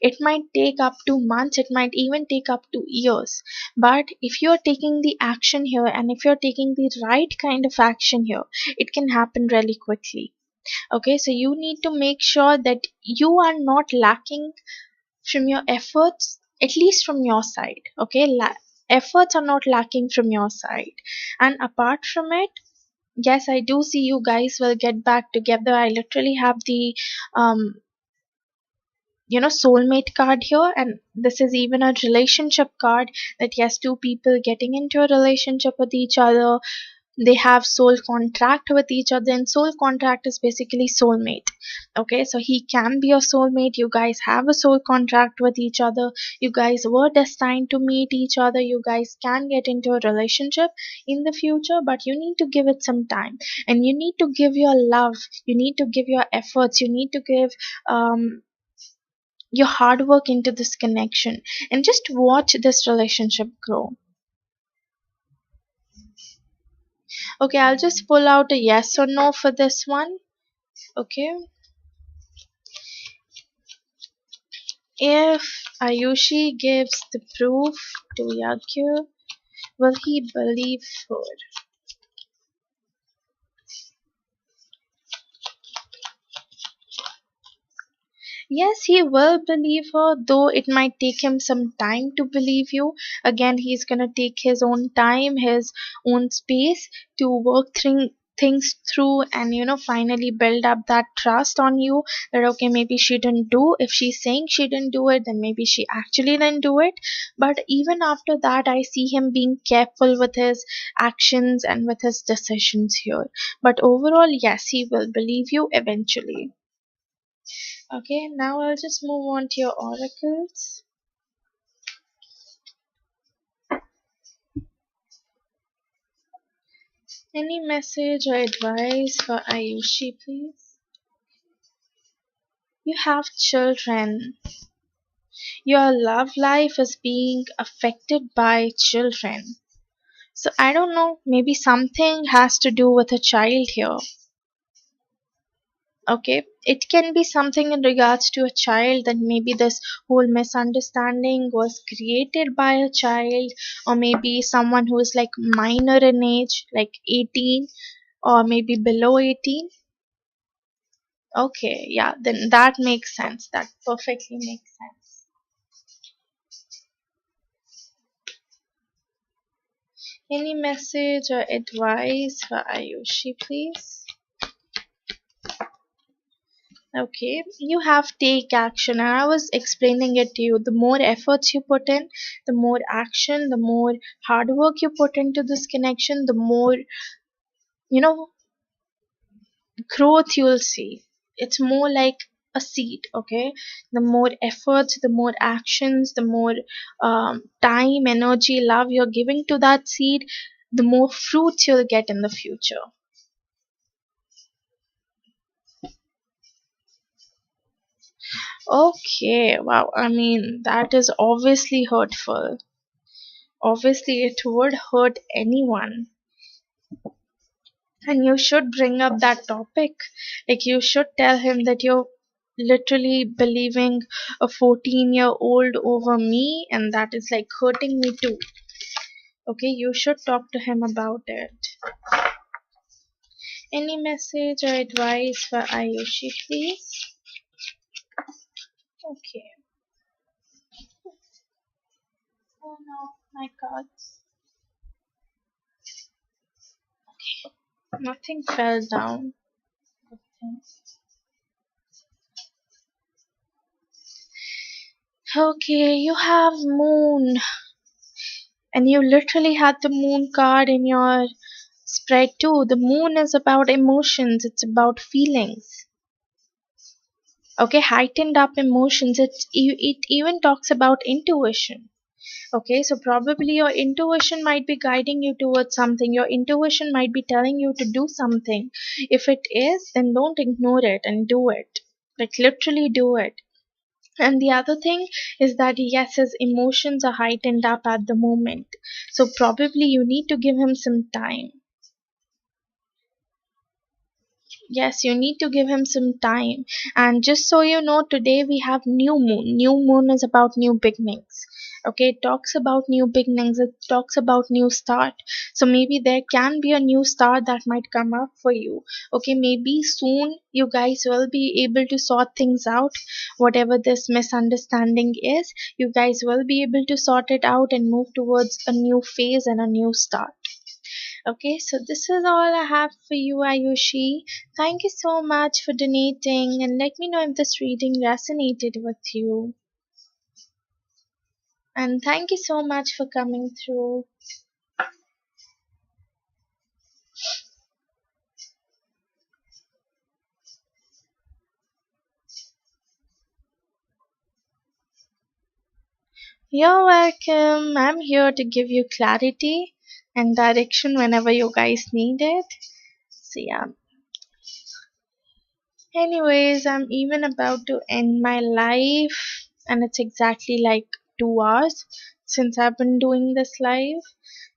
It might take up to months, it might even take up to years, but if you're taking the action here, and if you're taking the right kind of action here, it can happen really quickly. Okay, so you need to make sure that you are not lacking from your efforts, at least from your side. Okay, efforts are not lacking from your side. And apart from it, yes, I do see you guys will get back together. I literally have the um soulmate card here, and this is even a relationship card, that yes, two people getting into a relationship with each other, they have soul contract with each other, and soul contract is basically soulmate. Okay, so he can be your soulmate, you guys have a soul contract with each other, you guys were destined to meet each other, you guys can get into a relationship in the future, but you need to give it some time, and you need to give your love, you need to give your efforts, you need to give your hard work into this connection, and just watch this relationship grow. Okay, I'll just pull out a yes or no for this one. Okay, if Ayushi gives the proof to Yagyu, will he believe her? Yes, he will believe her, though it might take him some time to believe you. Again, he's gonna take his own time, his own space to work things through, and finally build up that trust on you, that okay, maybe she didn't do, if she's saying she didn't do it, then maybe she actually didn't do it. But even after that, I see him being careful with his actions and with his decisions here. But overall, yes, he will believe you eventually. Okay, now I'll just move on to your oracles. Any message or advice for Ayushi, please? You have children. Your love life is being affected by children. So I don't know, maybe something has to do with a child here. Okay, it can be something in regards to a child, that maybe this whole misunderstanding was created by a child, or maybe someone who is like minor in age, like 18, or maybe below 18. Okay, yeah, then that makes sense, that perfectly makes sense. Any message or advice for Ayushi, please? Okay, you have take action, and I was explaining it to you. The more efforts you put in, the more action, the more hard work you put into this connection, the more you know growth you'll see. It's more like a seed, okay? The more efforts, the more actions, the more time, energy, love you're giving to that seed, the more fruits you'll get in the future. Okay, wow. I mean, that is obviously hurtful. Obviously, it would hurt anyone. And you should bring up that topic. Like, you should tell him that you're literally believing a 14-year-old over me, and that is like hurting me too. Okay, you should talk to him about it. Any message or advice for Ayushi, please? Okay. Oh no, my cards. Nothing fell down. Okay. Okay, you have moon, and you literally had the moon card in your spread too. The moon is about emotions, it's about feelings. Okay, heightened up emotions. It even talks about intuition. Okay, so probably your intuition might be guiding you towards something. Your intuition might be telling you to do something. If it is, then don't ignore it and do it. Like literally do it. And the other thing is that yes, his emotions are heightened up at the moment. So probably you need to give him some time. Yes, you need to give him some time. And just so you know, today we have new moon. New moon is about new beginnings. Okay, it talks about new beginnings, it talks about new start. So maybe there can be a new start that might come up for you. Okay, maybe soon you guys will be able to sort things out. Whatever this misunderstanding is, you guys will be able to sort it out and move towards a new phase and a new start. Okay, so this is all I have for you, Ayushi. Thank you so much for donating, and let me know if this reading resonated with you. And thank you so much for coming through. You're welcome. I'm here to give you clarity and direction whenever you guys need it. So, yeah. Anyways, I'm even about to end my live, and it's exactly like 2 hours since I've been doing this live.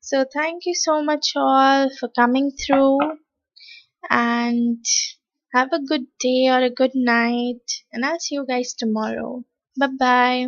So, thank you so much, all, for coming through, and have a good day or a good night. And I'll see you guys tomorrow. Bye bye.